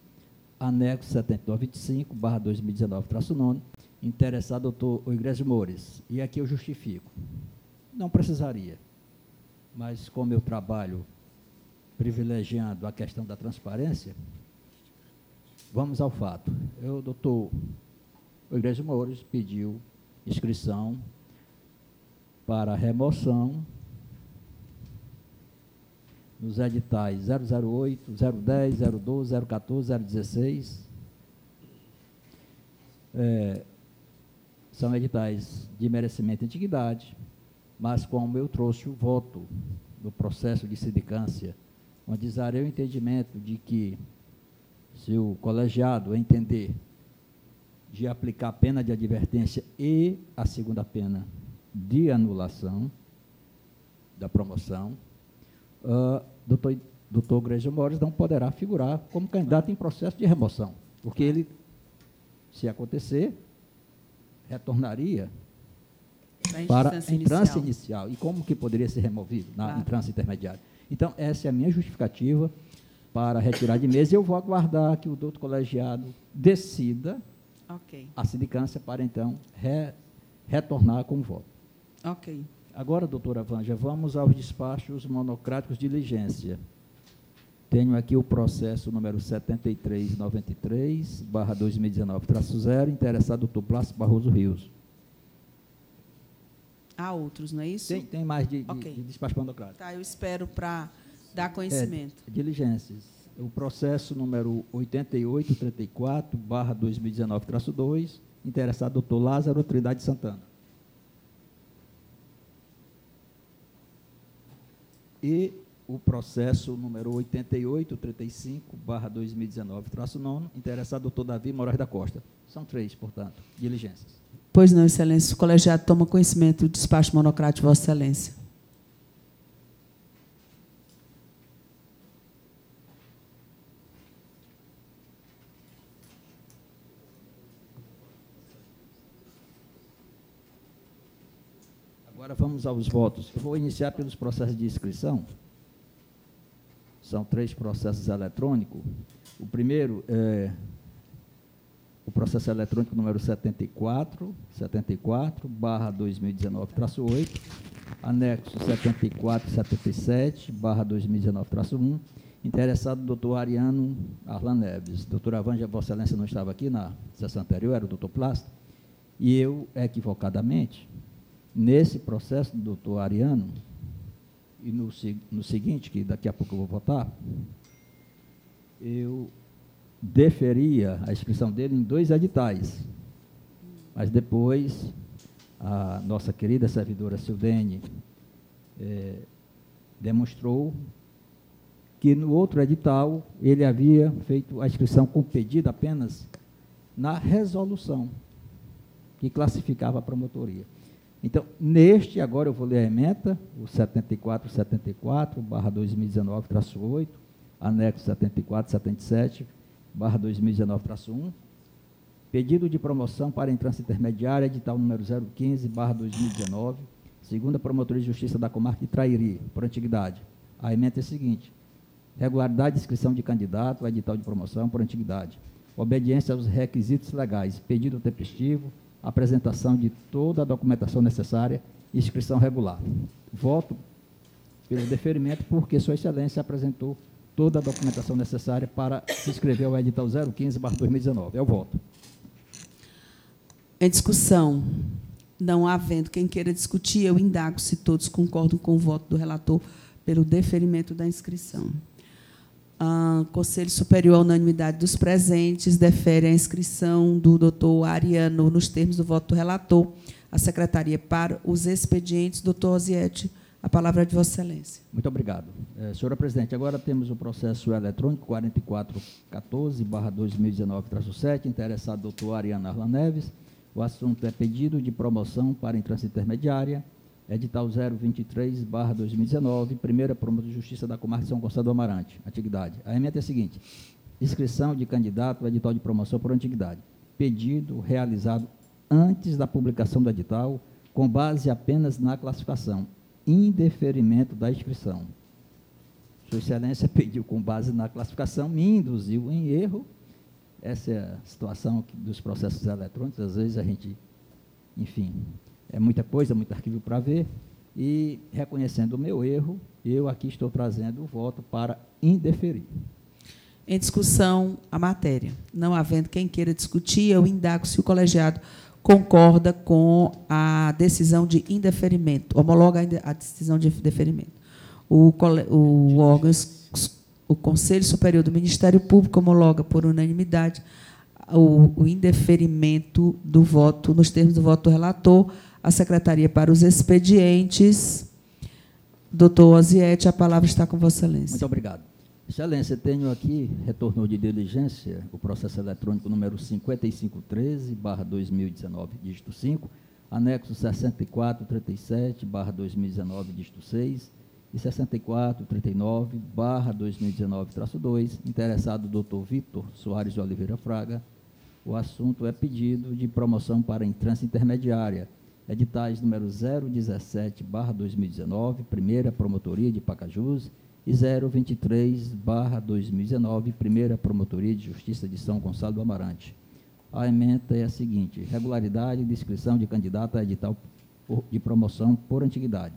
anexo 7925/2019-9, interessado doutor Oigrésio Mores. E aqui eu justifico. Não precisaria, mas como eu trabalho privilegiando a questão da transparência, vamos ao fato. O doutor Oigrésio Mores pediu inscrição para remoção nos editais 008, 010, 012, 014, 016. São editais de merecimento e antiguidade, mas como eu trouxe o voto do processo de sindicância, onde darei o entendimento de que, se o colegiado entender de aplicar a pena de advertência e a segunda pena de anulação da promoção, doutor Oigrésio Mores não poderá figurar como candidato em processo de remoção, porque ele, se acontecer, retornaria para a instância inicial. E como que poderia ser removido na instância intermediária? Então, essa é a minha justificativa para retirar de mesa, e eu vou aguardar que o doutor colegiado decida a sindicância para, então, retornar com o voto. Ok. Agora, doutora Vânia, vamos aos despachos monocráticos de diligência. Tenho aqui o processo número 7393/2019-0, interessado doutor Plácido Barroso Rios. Há outros, não é isso? Tem mais de despacho monocrático. Tá, eu espero para dar conhecimento. Diligências. O processo número 8834/2019-2, interessado doutor Lázaro Trindade Santana. E o processo número 8835/2019-9, interessado doutor Davi Moraes da Costa. São 3, portanto, diligências. Pois não, Excelência. O colegiado toma conhecimento do despacho monocrático de Vossa Excelência. Agora vamos aos votos. Eu vou iniciar pelos processos de inscrição. São 3 processos eletrônicos. O primeiro é o processo eletrônico número 74/2019-8, anexo 7477/2019-1, interessado doutor Ariano Arlan Neves. Doutora Vânia, Vossa Excelência não estava aqui na sessão anterior, era o doutor Plácido, e eu, equivocadamente, nesse processo do doutor Ariano, e no seguinte, que daqui a pouco eu vou votar, eu deferia a inscrição dele em 2 editais. Mas depois, a nossa querida servidora Silvene demonstrou que no outro edital ele havia feito a inscrição com pedido apenas na resolução, que classificava a promotoria. Então, neste, agora eu vou ler a ementa, o 74/2019-8, anexo 7477/2019-1, pedido de promoção para entrância intermediária, edital número 015/2019, segunda Promotoria de Justiça da Comarca de Trairi, por antiguidade. A emenda é a seguinte: regularidade de inscrição de candidato ao edital de promoção por antiguidade. Obediência aos requisitos legais, pedido tempestivo, apresentação de toda a documentação necessária e inscrição regular. Voto pelo deferimento porque Sua Excelência apresentou toda a documentação necessária para se inscrever ao edital 015/2019. É o voto. Em discussão, não havendo quem queira discutir, eu indago se todos concordam com o voto do relator pelo deferimento da inscrição. Conselho Superior, à unanimidade dos presentes, defere a inscrição do doutor Ariano, nos termos do voto do relator, à Secretaria para os expedientes. Doutor Osiete, a palavra é de Vossa Excelência. Muito obrigado. Senhora Presidente, agora temos o processo eletrônico 4414/2019-7, interessado doutor Ariano Arlan Neves. O assunto é pedido de promoção para entrância intermediária, edital 023/2019, primeira Promotoria de Justiça da Comarca de São Gonçalo do Amarante, antiguidade. A emenda é a seguinte: inscrição de candidato ao edital de promoção por antiguidade. Pedido realizado antes da publicação do edital, com base apenas na classificação. Indeferimento da inscrição. Sua Excelência pediu com base na classificação, me induziu em erro. Essa é a situação dos processos eletrônicos. Às vezes a gente, enfim, é muita coisa, muito arquivo para ver, e reconhecendo o meu erro, eu aqui estou trazendo o voto para indeferir. Em discussão, a matéria. Não havendo quem queira discutir, eu indago se o colegiado concorda com a decisão de indeferimento, homologa a decisão de deferimento. O Conselho Superior do Ministério Público homologa por unanimidade o indeferimento do voto, nos termos do voto do relator, a Secretaria para os expedientes. Doutor Osiete, a palavra está com Vossa Excelência. Muito obrigado. Excelência, tenho aqui, retornou de diligência, o processo eletrônico número 5513/2019, dígito 5, anexo 6437/2019, dígito 6, e 6439/2019-2, interessado o doutor Vitor Soares de Oliveira Fraga. O assunto é pedido de promoção para entrância intermediária, editais número 017/2019, primeira Promotoria de Pacajus, e 023/2019, primeira Promotoria de Justiça de São Gonçalo do Amarante. A emenda é a seguinte: regularidade de inscrição de candidato a edital de promoção por antiguidade.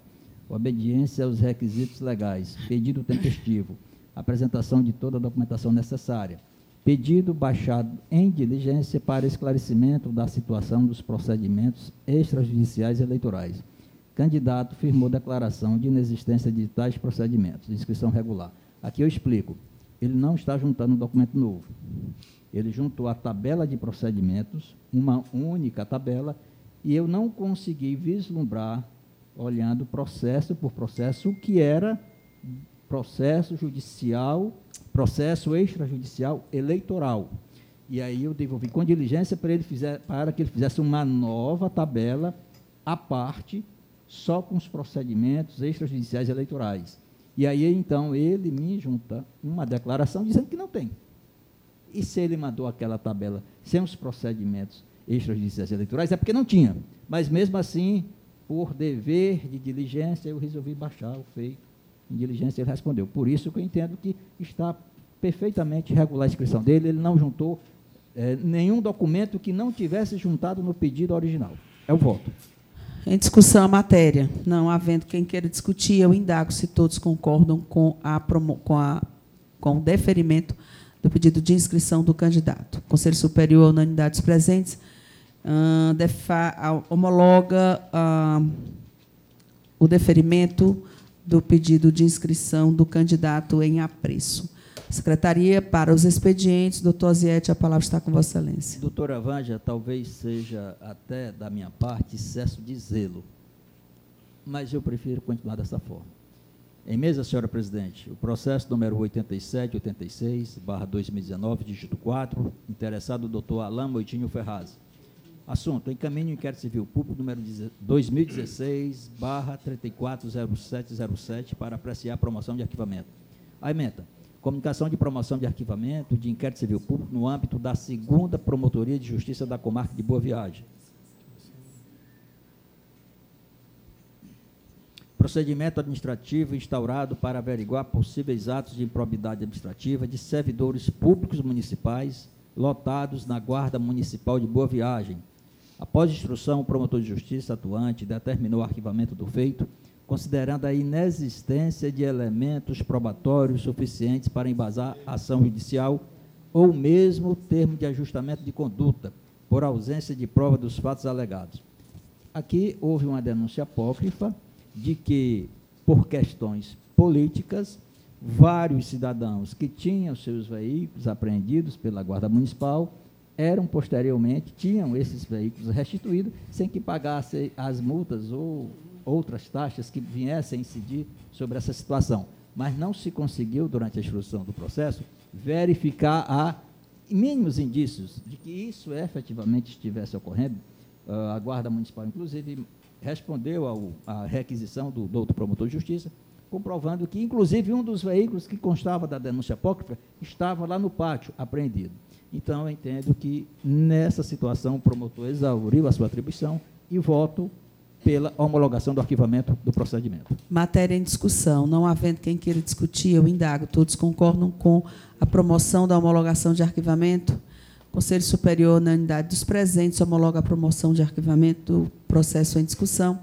Obediência aos requisitos legais, pedido tempestivo, apresentação de toda a documentação necessária, pedido baixado em diligência para esclarecimento da situação dos procedimentos extrajudiciais eleitorais. Candidato firmou declaração de inexistência de tais procedimentos, inscrição regular. Aqui eu explico. Ele não está juntando um documento novo. Ele juntou a tabela de procedimentos, uma única tabela, e eu não consegui vislumbrar, olhando processo por processo, o que era processo judicial, processo extrajudicial eleitoral. E aí eu devolvi com diligência para que ele fizesse uma nova tabela à parte, só com os procedimentos extrajudiciais eleitorais. E aí, então, ele me junta uma declaração dizendo que não tem. E se ele mandou aquela tabela sem os procedimentos extrajudiciais eleitorais, é porque não tinha. Mas, mesmo assim, por dever de diligência, eu resolvi baixar o feito. Em diligência, ele respondeu. Por isso que eu entendo que está perfeitamente regular a inscrição dele. Ele não juntou nenhum documento que não tivesse juntado no pedido original. É o voto. Em discussão a matéria. Não havendo quem queira discutir, eu indago se todos concordam com o deferimento do pedido de inscrição do candidato. O Conselho Superior, à unanimidade dos presentes, homologa o deferimento do pedido de inscrição do candidato em apreço. Secretaria para os expedientes, doutor Osiete, a palavra está com Vossa Excelência. Doutora Vanja, talvez seja até da minha parte excesso de zelo, mas eu prefiro continuar dessa forma. Em mesa, senhora presidente, o processo número 8786/2019, dígito 4, interessado o doutor Alain Moitinho Ferraz. Assunto: encaminho inquérito civil público número 2016/340707 para apreciar a promoção de arquivamento. A emenda: comunicação de promoção de arquivamento de inquérito civil público no âmbito da 2ª Promotoria de Justiça da Comarca de Boa Viagem. procedimento administrativo instaurado para averiguar possíveis atos de improbidade administrativa de servidores públicos municipais lotados na Guarda Municipal de Boa Viagem. Após instrução, o promotor de justiça atuante determinou o arquivamento do feito, considerando a inexistência de elementos probatórios suficientes para embasar a ação judicial ou mesmo termo de ajustamento de conduta, por ausência de prova dos fatos alegados. Aqui houve uma denúncia apócrifa de que, por questões políticas, vários cidadãos que tinham seus veículos apreendidos pela Guarda Municipal tinham esses veículos restituídos sem que pagassem as multas ou outras taxas que viessem a incidir sobre essa situação. Mas não se conseguiu, durante a instrução do processo, verificar a mínimos indícios de que isso efetivamente estivesse ocorrendo. A Guarda Municipal, inclusive, respondeu à requisição do doutor promotor de justiça, comprovando que, inclusive, um dos veículos que constava da denúncia apócrifa estava lá no pátio, apreendido. Então, eu entendo que, nessa situação, o promotor exauriu a sua atribuição e voto pela homologação do arquivamento do procedimento. Matéria em discussão. Não havendo quem queira discutir, eu indago. Todos concordam com a promoção da homologação de arquivamento? Conselho Superior, na unidade dos presentes, homologa a promoção de arquivamento do processo em discussão.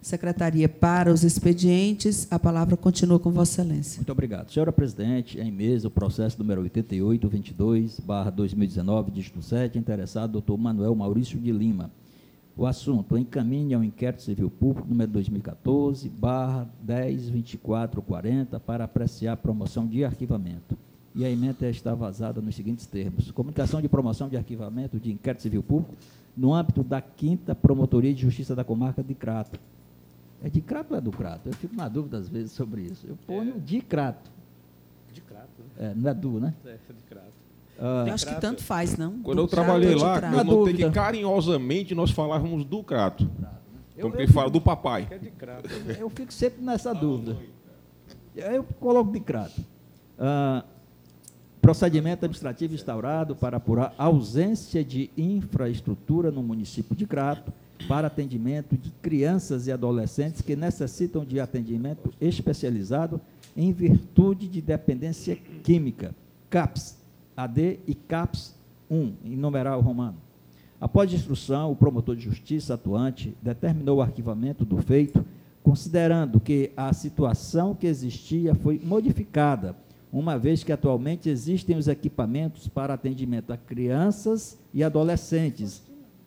Secretaria, para os expedientes, a palavra continua com Vossa Excelência. Muito obrigado. Senhora Presidente, em mesa, o processo número 8822/2019, dígito 7, interessado, doutor Manuel Maurício de Lima. O assunto encaminha ao inquérito civil público número 2014/102440 para apreciar a promoção de arquivamento. E a emenda está vazada nos seguintes termos: comunicação de promoção de arquivamento de inquérito civil público no âmbito da 5ª Promotoria de Justiça da Comarca de Crato. É de Crato ou é do Crato? Eu fico na dúvida às vezes sobre isso. Eu ponho de Crato. De Crato, né? Não é do, né? É, de Crato. Eu acho que tanto faz, não? Quando Do eu trabalhei Crato ou lá, de Crato? eu notei dúvida. que carinhosamente nós falávamos do Crato. Como Eu- ele fala do papai. É de Crato. Eu fico sempre nessa dúvida. Eu coloco de Crato. Procedimento administrativo instaurado para apurar ausência de infraestrutura no município de Crato para atendimento de crianças e adolescentes que necessitam de atendimento especializado em virtude de dependência química, CAPS AD e CAPS 1, em numeral romano. Após instrução, o promotor de justiça atuante determinou o arquivamento do feito, considerando que a situação que existia foi modificada, uma vez que atualmente existem os equipamentos para atendimento a crianças e adolescentes,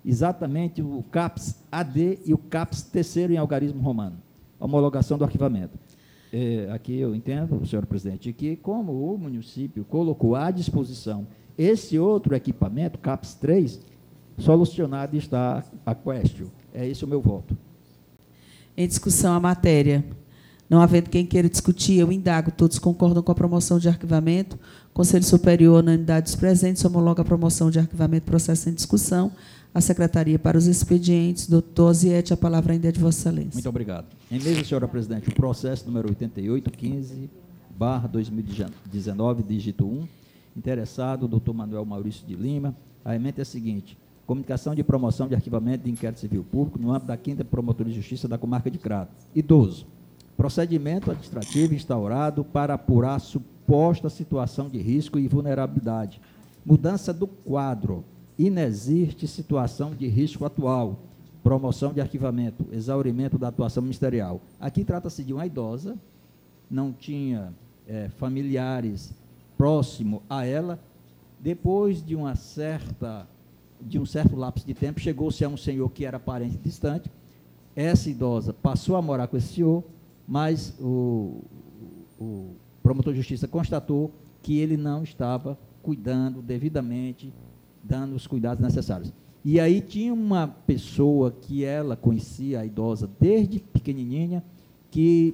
exatamente o CAPS AD e o CAPS terceiro em algarismo romano. Homologação do arquivamento. Aqui eu entendo, senhor presidente, que como o município colocou à disposição esse outro equipamento, CAPS 3, solucionado está a questão. É esse o meu voto. Em discussão a matéria. Não havendo quem queira discutir, eu indago. Todos concordam com a promoção de arquivamento. Conselho Superior, na unidade dos presentes, homologa a promoção de arquivamento do processo em discussão. A Secretaria para os expedientes, doutor Ziete, a palavra ainda é de Vossa Excelência. Muito obrigado. Em mesa, senhora presidente, o processo número 8815/2019, dígito 1, interessado, doutor Manuel Maurício de Lima. A emenda é a seguinte: comunicação de promoção de arquivamento de inquérito civil público no âmbito da 5ª Promotoria de Justiça da Comarca de Crato. Idoso. Procedimento administrativo instaurado para apurar suposta situação de risco e vulnerabilidade. Mudança do quadro. Inexiste situação de risco atual. Promoção de arquivamento. Exaurimento da atuação ministerial. Aqui trata-se de uma idosa, não tinha familiares próximo a ela. Depois de um certo lapso de tempo, chegou-se a um senhor que era parente distante. Essa idosa passou a morar com esse senhor, mas o promotor de justiça constatou que ele não estava cuidando devidamente, dando os cuidados necessários. E aí tinha uma pessoa que ela conhecia, a idosa, desde pequenininha, que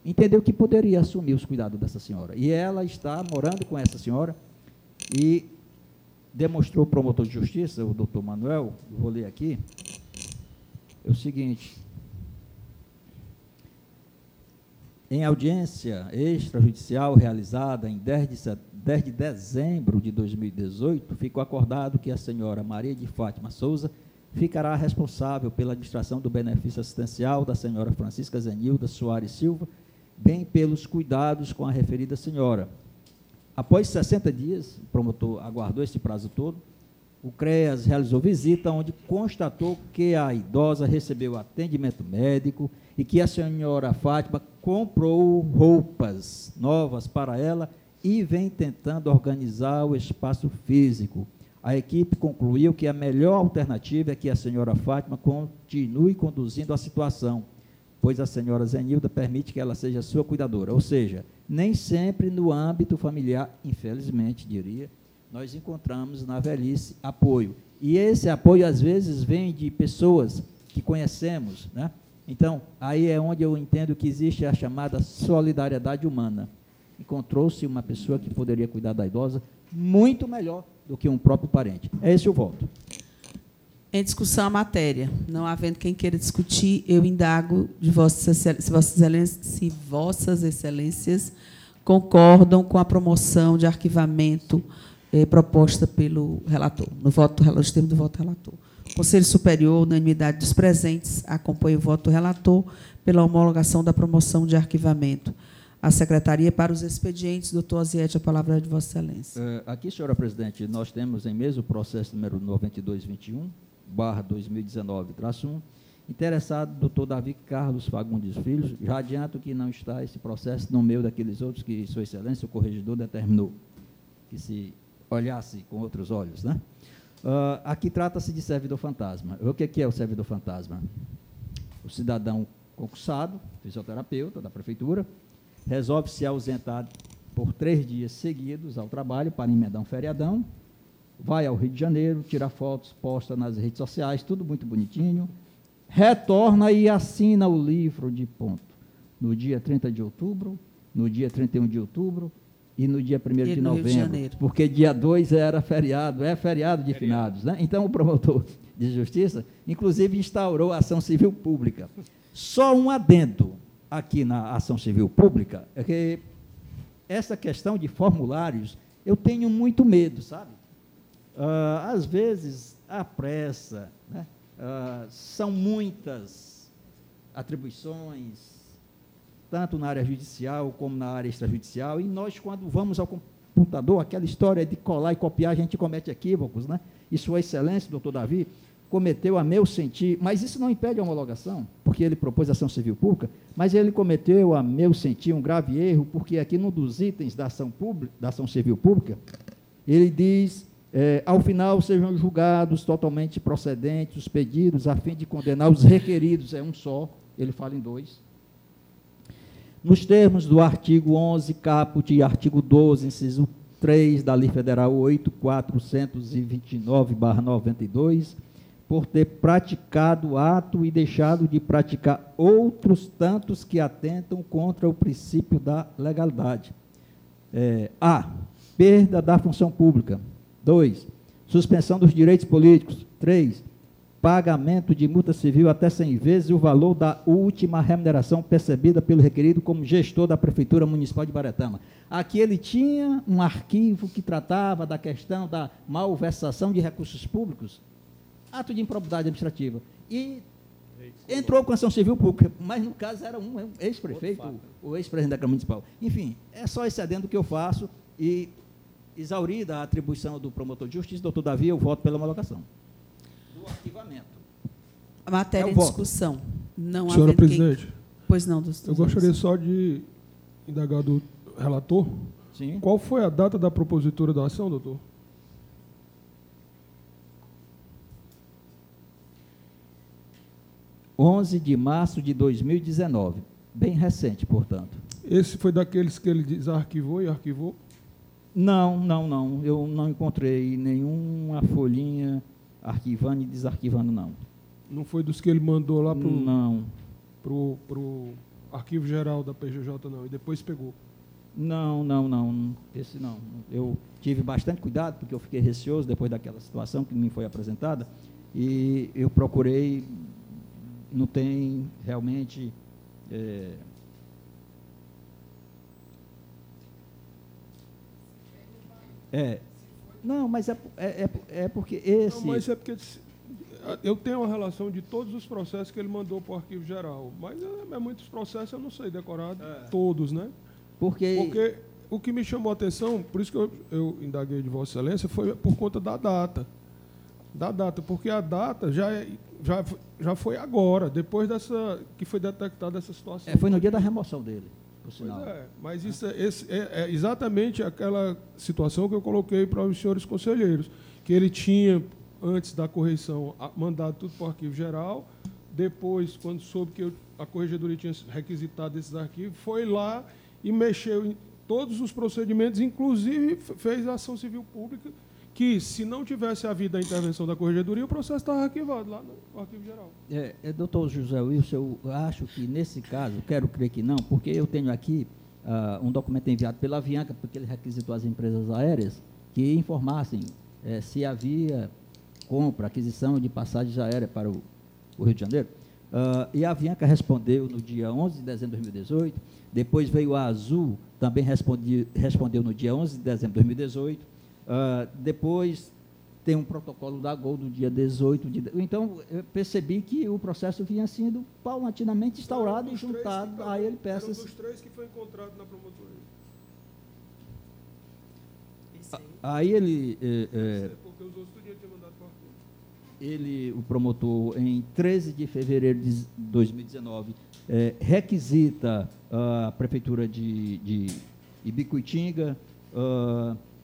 entendeu que poderia assumir os cuidados dessa senhora. E ela está morando com essa senhora e demonstrou o promotor de justiça, o doutor Manuel, vou ler aqui, é o seguinte: em audiência extrajudicial realizada em 10 de dezembro de 2018, ficou acordado que a senhora Maria de Fátima Souza ficará responsável pela administração do benefício assistencial da senhora Francisca Zenilda Soares Silva, bem pelos cuidados com a referida senhora. Após 60 dias, o promotor aguardou esse prazo todo, o CREAS realizou visita onde constatou que a idosa recebeu atendimento médico e que a senhora Fátima comprou roupas novas para ela e vem tentando organizar o espaço físico. A equipe concluiu que a melhor alternativa é que a senhora Fátima continue conduzindo a situação, pois a senhora Zenilda permite que ela seja sua cuidadora. Ou seja, nem sempre no âmbito familiar, infelizmente, diria, nós encontramos na velhice apoio. E esse apoio, às vezes, vem de pessoas que conhecemos, né? Então, aí é onde eu entendo que existe a chamada solidariedade humana. Encontrou-se uma pessoa que poderia cuidar da idosa muito melhor do que um próprio parente. É esse o voto. Em discussão a matéria. Não havendo quem queira discutir, eu indago de se Vossas Excelências concordam com a promoção de arquivamento proposta pelo relator, nos termos do voto do relator. O Conselho Superior, unanimidade dos presentes, acompanha o voto do relator pela homologação da promoção de arquivamento. A Secretaria para os expedientes, doutor Osiete, a palavra é de Vossa Excelência. Aqui, senhora presidente, nós temos em mesa o processo número 9221/2019-1, interessado doutor Davi Carlos Fagundes Filho. Já adianto que não está esse processo no meio daqueles outros que Sua Excelência, o corregedor, determinou que se olhasse com outros olhos, né? Aqui trata-se de servidor fantasma. O que é o servidor fantasma? O cidadão concursado, fisioterapeuta da prefeitura, resolve se ausentar por 3 dias seguidos ao trabalho para emendar um feriadão, vai ao Rio de Janeiro, tira fotos, posta nas redes sociais, tudo muito bonitinho, retorna e assina o livro de ponto. No dia 30 de outubro, no dia 31 de outubro e no dia 1º de novembro, porque dia 2 era feriado, é feriado de finados, né? Então, o promotor de justiça, inclusive, instaurou a ação civil pública. Só um adendo aqui na ação civil pública é que essa questão de formulários, eu tenho muito medo, sabe? Às vezes, a pressa, né? São muitas atribuições, tanto na área judicial como na área extrajudicial, e nós, quando vamos ao computador, aquela história de colar e copiar, a gente comete equívocos, né? E Sua Excelência, doutor Davi, cometeu, a meu sentir, mas isso não impede a homologação, porque ele propôs ação civil pública, mas ele cometeu, a meu sentir, um grave erro, porque aqui num dos itens da ação civil pública, ele diz, ao final sejam julgados totalmente procedentes os pedidos, a fim de condenar os requeridos, é um só, ele fala em 2. Nos termos do artigo 11, caput, e artigo 12, inciso 3 da Lei Federal 8.429/92, por ter praticado ato e deixado de praticar outros tantos que atentam contra o princípio da legalidade. A. Perda da função pública. 2. Suspensão dos direitos políticos. 3. Pagamento de multa civil até 100 vezes o valor da última remuneração percebida pelo requerido como gestor da Prefeitura Municipal de Baretama. Aqui ele tinha um arquivo que tratava da questão da malversação de recursos públicos, ato de improbidade administrativa, e entrou com ação civil pública, mas no caso era um ex-prefeito, o ex-presidente da Câmara Municipal. Enfim, é só esse adendo que eu faço, e exaurida a atribuição do promotor de justiça, doutor Davi, eu voto pela homologação. Do arquivamento. A matéria em discussão. Não Senhora presidente, Pois não, doutor. eu gostaria só de indagar do relator. Sim. Qual foi a data da propositura da ação, doutor? 11 de março de 2019, bem recente, portanto. Esse foi daqueles que ele desarquivou e arquivou? Não, eu não encontrei nenhuma folhinha arquivando e desarquivando, não. Não foi dos que ele mandou lá para Não. o arquivo geral da PGJ, não, e depois pegou? Não, esse não. Eu tive bastante cuidado, porque eu fiquei receoso depois daquela situação que me foi apresentada, e eu procurei, não tem realmente... Não, mas é porque esse... Não, mas é porque eu tenho uma relação de todos os processos que ele mandou para o arquivo geral, mas muitos processos eu não sei decorar todos, né? Porque o que me chamou a atenção, por isso que eu indaguei de Vossa Excelência, foi por conta da data. Porque a data já foi agora, depois que foi detectada essa situação. Foi no dia da remoção dele, por sinal. Mas isso é exatamente aquela situação que eu coloquei para os senhores conselheiros, que ele tinha, antes da correição, mandado tudo para o arquivo geral, depois, quando soube que a corregedoria tinha requisitado esses arquivos, foi lá e mexeu em todos os procedimentos, inclusive fez a ação civil pública, que, se não tivesse havido a intervenção da corregedoria, o processo estava arquivado lá no arquivo geral. Doutor José Wilson, eu acho que, nesse caso, quero crer que não, porque eu tenho aqui um documento enviado pela Avianca, porque ele requisitou às empresas aéreas que informassem se havia compra, aquisição de passagens aéreas para o Rio de Janeiro. E a Avianca respondeu no dia 11 de dezembro de 2018, depois veio a Azul, também respondeu no dia 11 de dezembro de 2018, depois tem um protocolo da Gol do dia 18 de dezembro. Então, eu percebi que o processo vinha sendo paulatinamente instaurado e juntado a ele peças. Era um dos 3 que foi encontrado na promotoria. Aí ele... porque os outros tinham mandado para o promotor, em 13 de fevereiro de 2019, requisita a Prefeitura de Ibicuitinga.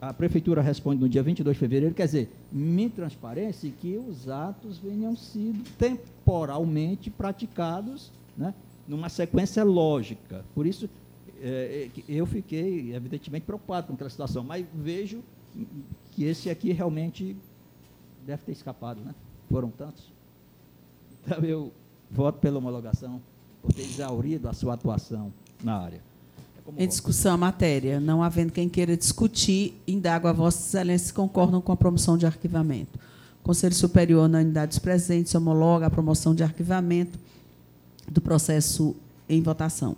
A Prefeitura responde no dia 22 de fevereiro, quer dizer, me transparece que os atos venham sido temporalmente praticados, né, numa sequência lógica. Por isso, eu fiquei, evidentemente, preocupado com aquela situação, mas vejo que esse aqui realmente deve ter escapado, né? Foram tantos. Então, eu voto pela homologação, por ter exaurido a sua atuação na área. Em discussão a matéria, não havendo quem queira discutir, indago a Vossa Excelência se concordam com a promoção de arquivamento. O Conselho Superior, na unidade dos presentes, homologa a promoção de arquivamento do processo em votação.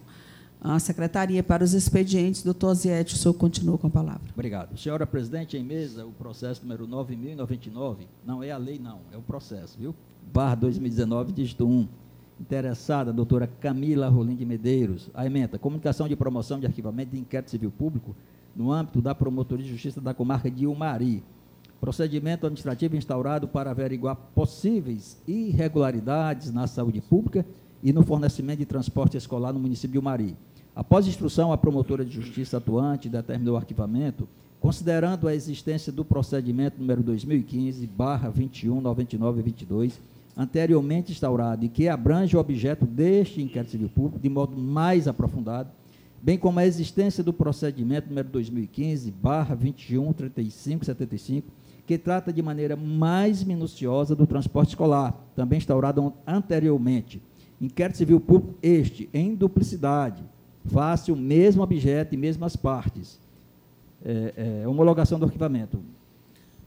A Secretaria para os expedientes, doutor Osiete, o senhor continua com a palavra. Obrigado. Senhora Presidente, em mesa, o processo número 9.099, não é a lei, não, é o processo, viu? / 2019, dígito 1. Interessada, a doutora Camila Rolim de Medeiros. A ementa, comunicação de promoção de arquivamento de inquérito civil público no âmbito da Promotoria de Justiça da Comarca de Umari. Procedimento administrativo instaurado para averiguar possíveis irregularidades na saúde pública e no fornecimento de transporte escolar no município de Umari. Após instrução, a promotora de justiça atuante determinou o arquivamento, considerando a existência do procedimento número 2015/219922, anteriormente instaurado e que abrange o objeto deste inquérito civil público de modo mais aprofundado, bem como a existência do procedimento número 2015/213575, que trata de maneira mais minuciosa do transporte escolar, também instaurado anteriormente. Inquérito civil público este, em duplicidade, face o mesmo objeto e mesmas partes. Homologação do arquivamento.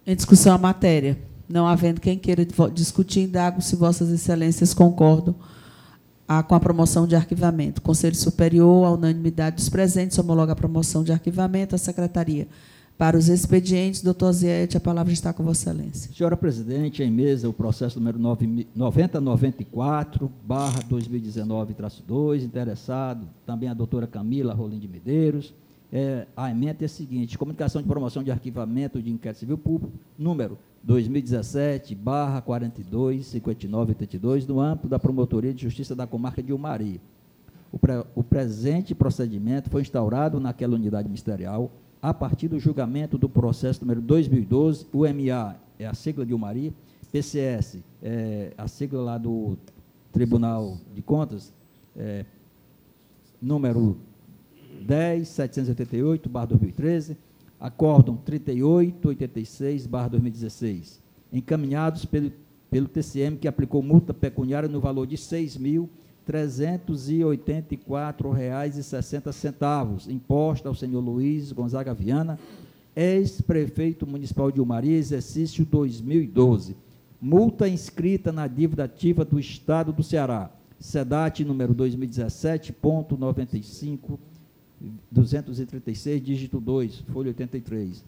Em discussão a matéria, não havendo quem queira discutir, indago se Vossas Excelências concordam com a promoção de arquivamento. O Conselho Superior, à unanimidade dos presentes, homologa a promoção de arquivamento. A Secretaria para os expedientes, doutor Osiete, a palavra está com Vossa Excelência. Senhora Presidente, em mesa, o processo número 9094/2019-2, interessado, também a doutora Camila Rolim de Medeiros. A ementa é a seguinte: comunicação de promoção de arquivamento de inquérito civil público, número 2017/425982, no âmbito da Promotoria de Justiça da Comarca de Umari. O presente procedimento foi instaurado naquela unidade ministerial a partir do julgamento do processo número 2012, UMA, é a sigla de Umari, PCS, a sigla lá do Tribunal de Contas, número 10.788/2013, acórdão 3886/2016, encaminhados pelo TCM, que aplicou multa pecuniária no valor de R$ 6.384,60, imposta ao senhor Luiz Gonzaga Viana, ex-prefeito municipal de Umari, exercício 2012. Multa inscrita na dívida ativa do Estado do Ceará, SEDAT número 2017.95.236, dígito 2, folha 83.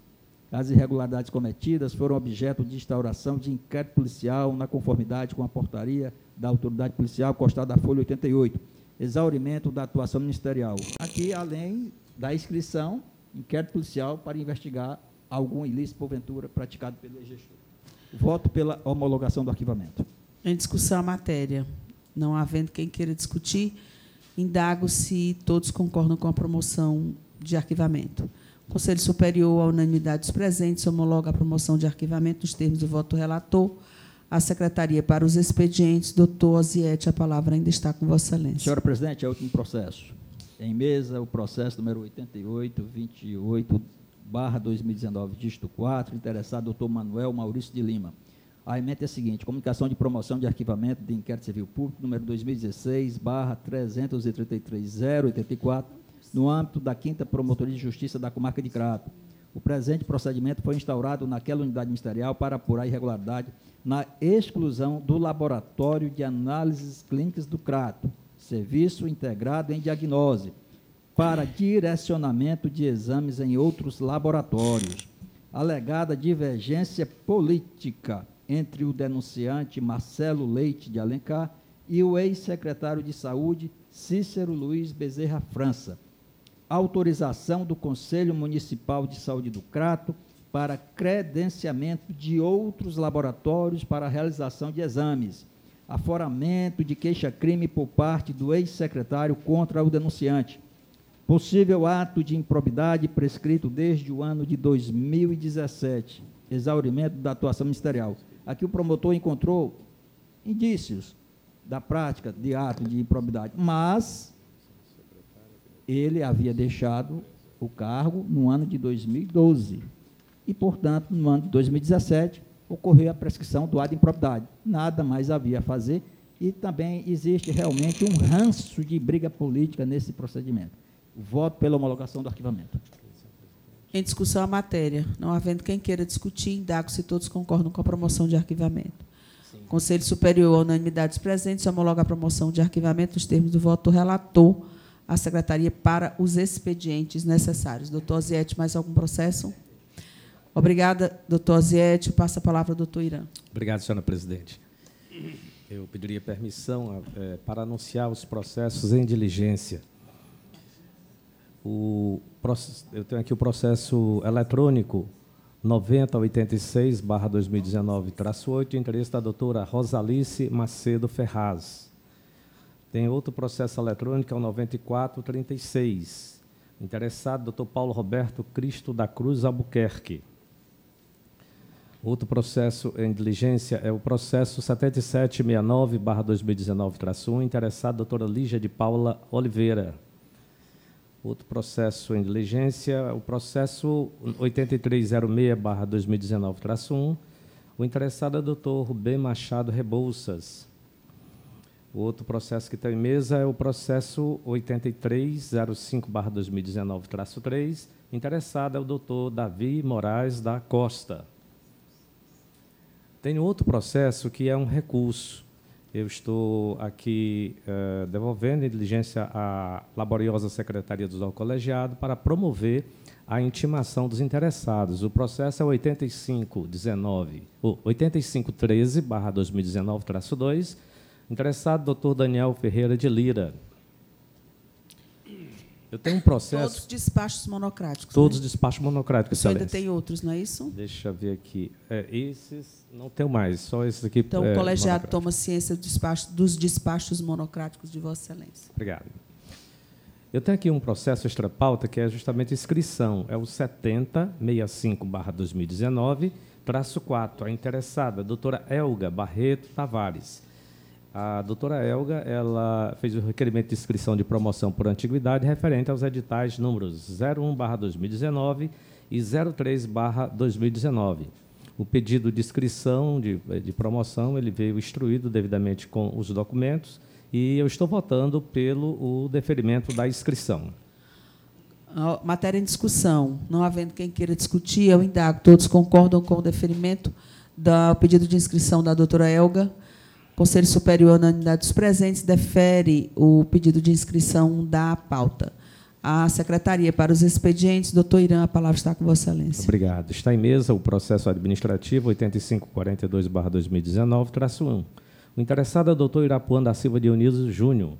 As irregularidades cometidas foram objeto de instauração de inquérito policial na conformidade com a portaria da autoridade policial constada na folha 88. Exaurimento da atuação ministerial. Aqui, além da inscrição, inquérito policial para investigar algum ilícito, porventura, praticado pelo gestor. Voto pela homologação do arquivamento. Em discussão a matéria. Não havendo quem queira discutir, indago se todos concordam com a promoção de arquivamento. O Conselho Superior, à unanimidade dos presentes, homologa a promoção de arquivamento nos termos do voto do relator. A Secretaria para os expedientes, doutor Osiete, a palavra ainda está com Vossa Excelência. Senhora Presidente, é o último processo. Em mesa, o processo número 8828/2019, dígito 4, interessado, doutor Manuel Maurício de Lima. A emenda é a seguinte: comunicação de promoção de arquivamento de inquérito civil público, número 2016/333-084, no âmbito da 5ª Promotoria de Justiça da Comarca de Crato. O presente procedimento foi instaurado naquela unidade ministerial para apurar irregularidade na exclusão do Laboratório de Análises Clínicas do Crato, Serviço Integrado em Diagnose, para direcionamento de exames em outros laboratórios. Alegada divergência política entre o denunciante Marcelo Leite de Alencar e o ex-secretário de Saúde Cícero Luiz Bezerra França. Autorização do Conselho Municipal de Saúde do Crato para credenciamento de outros laboratórios para a realização de exames. Aforamento de queixa-crime por parte do ex-secretário contra o denunciante. Possível ato de improbidade prescrito desde o ano de 2017. Exaurimento da atuação ministerial. Aqui o promotor encontrou indícios da prática de ato de improbidade, mas ele havia deixado o cargo no ano de 2012 e, portanto, no ano de 2017, ocorreu a prescrição do ato de improbidade. Nada mais havia a fazer e também existe realmente um ranço de briga política nesse procedimento. Voto pela homologação do arquivamento. Em discussão a matéria. Não havendo quem queira discutir, indago se todos concordam com a promoção de arquivamento. Sim. Conselho Superior, à unanimidade dos presentes, homologa a promoção de arquivamento nos termos do voto do relator, a Secretaria para os expedientes necessários. Doutor Osiete, mais algum processo? Obrigada, doutor Osiete. Passa a palavra ao doutor Irã. Obrigado, senhora presidente. Eu pediria permissão para anunciar os processos em diligência. Eu tenho aqui o processo eletrônico 9086/2019-8, interesse da doutora Rosalice Macedo Ferraz. Tem outro processo eletrônico, é o 9436. Interessado, doutor Paulo Roberto Cristo da Cruz Albuquerque. Outro processo em diligência é o processo 7769/2019-1, interessado, doutora Lígia de Paula Oliveira. Outro processo em diligência é o processo 8306/2019-1, o interessado é o doutor Rubem Machado Rebouças. O outro processo que está em mesa é o processo 8305/2019-3, interessado é o doutor Davi Moraes da Costa. Tem outro processo que é um recurso. Eu estou aqui devolvendo em diligência à laboriosa Secretaria do Órgão Colegiado para promover a intimação dos interessados. O processo é 8513/2019-2, interessado, doutor Daniel Ferreira de Lira. Eu tenho um processo... Todos despachos monocráticos. Todos né? despachos monocráticos, Você ainda tem outros, não é isso? Deixa eu ver aqui. Esses não tenho mais, só esses aqui. Então, o colegiado toma ciência dos despachos monocráticos de Vossa Excelência. Obrigado. Eu tenho aqui um processo extra-pauta que é justamente inscrição. É o 7065/2019-4. A interessada, a doutora Elga Barreto Tavares. A doutora Elga, ela fez o requerimento de inscrição de promoção por antiguidade referente aos editais números 01/2019 e 03/2019. O pedido de inscrição de promoção ele veio instruído devidamente com os documentos e eu estou votando pelo deferimento da inscrição. Matéria em discussão. Não havendo quem queira discutir, eu indago. Todos concordam com o deferimento do pedido de inscrição da doutora Elga? Conselho Superior, à unanimidade dos presentes, defere o pedido de inscrição da pauta. à Secretaria para os expedientes. Doutor Irã, a palavra está com Vossa Excelência. Obrigado. Está em mesa o processo administrativo 8542/2019-1. O interessado é o doutor Irapuã da Silva Dionísio Júnior.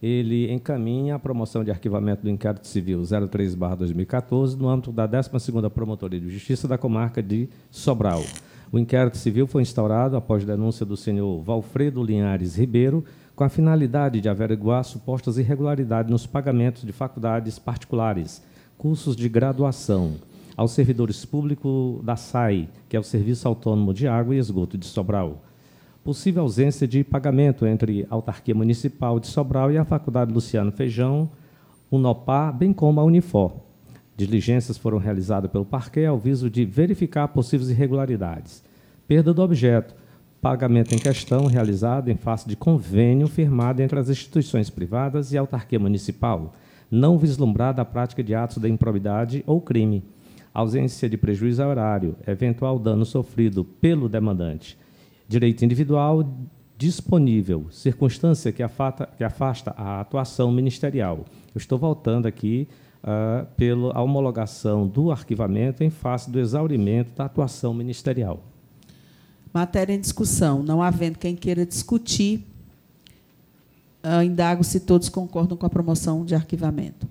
Ele encaminha a promoção de arquivamento do inquérito civil 03/2014 no âmbito da 12ª Promotoria de Justiça da Comarca de Sobral. O inquérito civil foi instaurado após denúncia do senhor Valfredo Linhares Ribeiro, com a finalidade de averiguar supostas irregularidades nos pagamentos de faculdades particulares, cursos de graduação, aos servidores públicos da SAI, que é o Serviço Autônomo de Água e Esgoto de Sobral. Possível ausência de pagamento entre a Autarquia Municipal de Sobral e a Faculdade Luciano Feijão, Unopar, bem como a Unifor. Diligências foram realizadas pelo parquet ao viso de verificar possíveis irregularidades. Perda do objeto, pagamento em questão realizado em face de convênio firmado entre as instituições privadas e a autarquia municipal, não vislumbrada a prática de atos de improbidade ou crime, ausência de prejuízo a horário, eventual dano sofrido pelo demandante, direito individual disponível, circunstância que afasta a atuação ministerial. Eu estou voltando aqui pela homologação do arquivamento em face do exaurimento da atuação ministerial. Matéria em discussão. Não havendo quem queira discutir, indago se todos concordam com a promoção de arquivamento.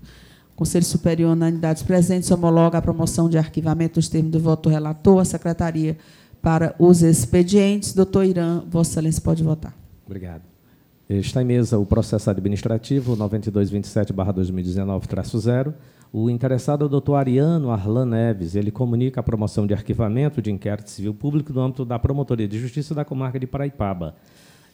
O Conselho Superior, unanimidades presentes, homologa a promoção de arquivamento nos termos do voto do relator, a Secretaria para os expedientes. Doutor Irã, Vossa Excelência pode votar. Obrigado. Está em mesa o processo administrativo 9227/2019-0. O interessado é o doutor Ariano Arlan Neves. Ele comunica a promoção de arquivamento de inquérito civil público no âmbito da Promotoria de Justiça da Comarca de Paraipaba.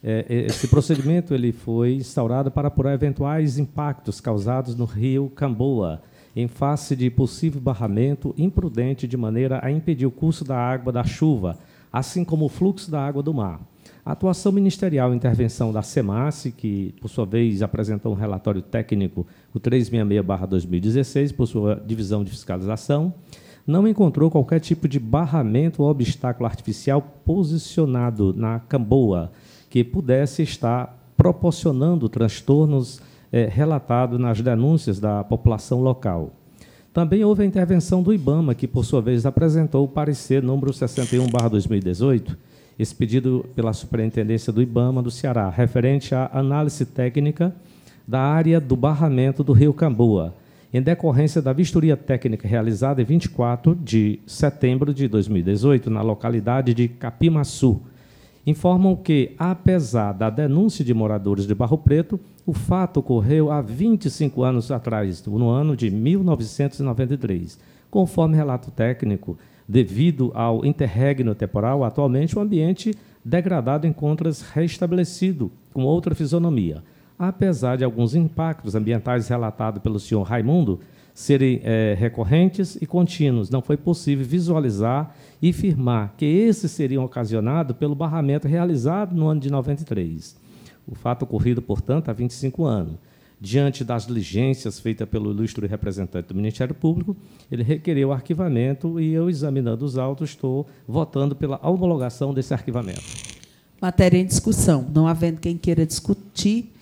Esse procedimento ele foi instaurado para apurar eventuais impactos causados no rio Camboa, em face de possível barramento imprudente de maneira a impedir o curso da água da chuva, assim como o fluxo da água do mar. A atuação ministerial e intervenção da SEMASSE, que, por sua vez, apresentou um relatório técnico, o 366/2016, por sua divisão de fiscalização, não encontrou qualquer tipo de barramento ou obstáculo artificial posicionado na Camboa que pudesse estar proporcionando transtornos relatados nas denúncias da população local. Também houve a intervenção do IBAMA, que, por sua vez, apresentou o parecer número 61/2018, expedido pela Superintendência do IBAMA do Ceará, referente à análise técnica da área do barramento do rio Camboa, em decorrência da vistoria técnica realizada em 24 de setembro de 2018, na localidade de Capimaçu. Informam que, apesar da denúncia de moradores de Barro Preto, o fato ocorreu há 25 anos atrás, no ano de 1993. Conforme relato técnico, devido ao interregno temporal, atualmente o ambiente degradado encontra-se restabelecido com outra fisionomia. Apesar de alguns impactos ambientais relatados pelo senhor Raimundo serem recorrentes e contínuos, não foi possível visualizar e firmar que esses seriam ocasionados pelo barramento realizado no ano de 93. O fato ocorrido, portanto, há 25 anos. Diante das diligências feitas pelo ilustre representante do Ministério Público, ele requereu arquivamento e eu, examinando os autos, estou votando pela homologação desse arquivamento. Matéria em discussão. Não havendo quem queira discutir,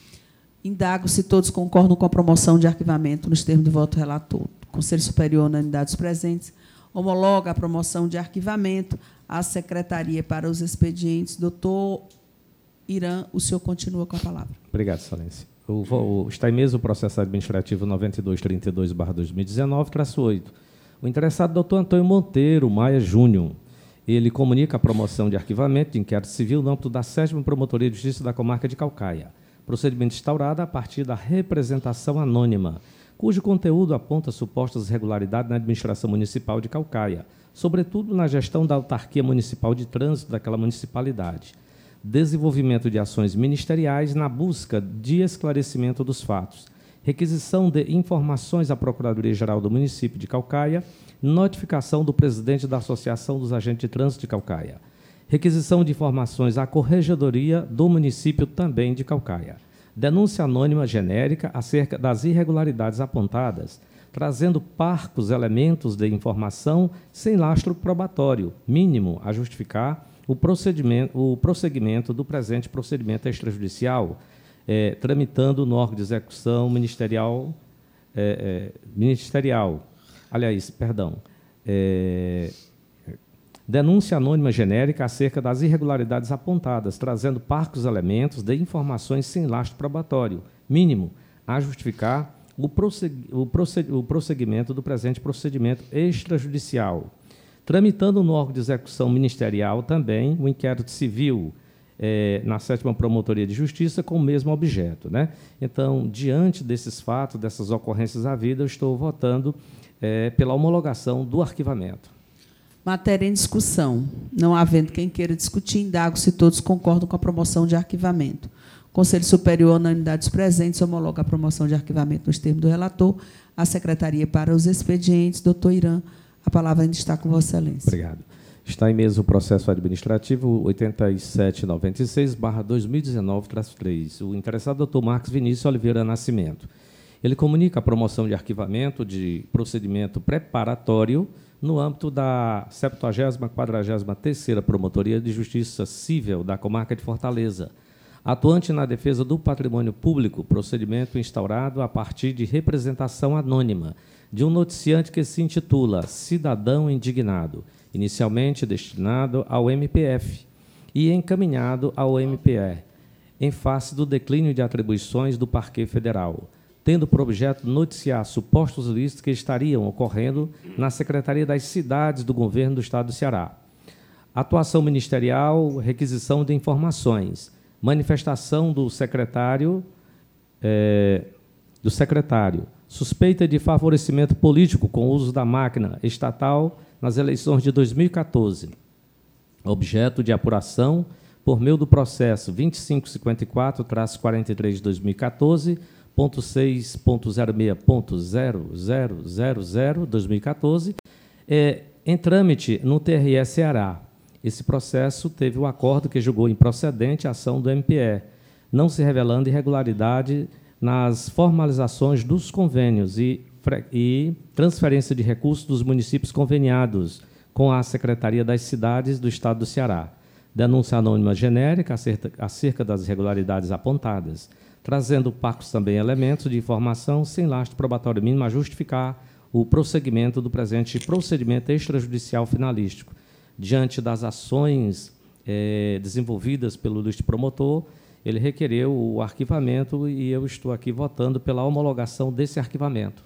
indago se todos concordam com a promoção de arquivamento nos termos do voto relator. O Conselho Superior, unanimidades presentes, homologa a promoção de arquivamento à Secretaria para os expedientes. Doutor Irã, o senhor continua com a palavra. Obrigado, Excelência. Está em mesa o processo administrativo 9232/2019-8. O interessado, doutor Antônio Monteiro Maia Júnior, ele comunica a promoção de arquivamento de inquérito civil no âmbito da 7ª Promotoria de Justiça da Comarca de Caucaia. Procedimento instaurado a partir da representação anônima, cujo conteúdo aponta supostas irregularidades na administração municipal de Caucaia, sobretudo na gestão da autarquia municipal de trânsito daquela municipalidade. Desenvolvimento de ações ministeriais na busca de esclarecimento dos fatos, requisição de informações à Procuradoria-Geral do município de Caucaia, notificação do presidente da Associação dos Agentes de Trânsito de Caucaia, requisição de informações à Corregedoria do município também de Caucaia, denúncia anônima genérica acerca das irregularidades apontadas, trazendo parcos elementos de informação sem lastro probatório, mínimo a justificar o prosseguimento do presente procedimento extrajudicial, tramitando no órgão de execução ministerial ministerial, aliás, perdão, denúncia anônima genérica acerca das irregularidades apontadas, trazendo parcos elementos de informações sem lastro probatório, mínimo, a justificar o prosseguimento do presente procedimento extrajudicial. Tramitando no órgão de execução ministerial também o inquérito civil na 7ª Promotoria de Justiça com o mesmo objeto, né? Então, diante desses fatos, dessas ocorrências havidas, eu estou votando pela homologação do arquivamento. Matéria em discussão. Não havendo quem queira discutir, indago se todos concordam com a promoção de arquivamento. O Conselho Superior, unanimidade dos presentes, homologa a promoção de arquivamento nos termos do relator. A Secretaria para os expedientes, doutor Irã, a palavra ainda está com Vossa Excelência. Obrigado. Está em mesa o processo administrativo 8796/2019-3. O interessado doutor Marcos Vinícius Oliveira Nascimento. Ele comunica a promoção de arquivamento de procedimento preparatório no âmbito da 70ª Promotoria de Justiça Civil da Comarca de Fortaleza, atuante na defesa do patrimônio público, procedimento instaurado a partir de representação anônima de um noticiante que se intitula Cidadão Indignado, inicialmente destinado ao MPF e encaminhado ao MPR, em face do declínio de atribuições do Parquet Federal, tendo por objeto noticiar supostos ilícitos que estariam ocorrendo na Secretaria das Cidades do Governo do Estado do Ceará. Atuação ministerial, requisição de informações, manifestação do secretário, suspeita de favorecimento político com o uso da máquina estatal nas eleições de 2014, objeto de apuração por meio do processo 2554-43 de 2014, ponto 6.06.0000, 2014, em trâmite no TRE Ceará. Esse processo teve o acordo que julgou improcedente a ação do MPE, não se revelando irregularidade nas formalizações dos convênios e transferência de recursos dos municípios conveniados com a Secretaria das Cidades do Estado do Ceará. Denúncia anônima genérica acerca das irregularidades apontadas, trazendo parcos também elementos de informação sem lastro probatório mínimo a justificar o prosseguimento do presente procedimento extrajudicial finalístico. Diante das ações desenvolvidas pelo ilustre promotor, ele requereu o arquivamento e eu estou aqui votando pela homologação desse arquivamento.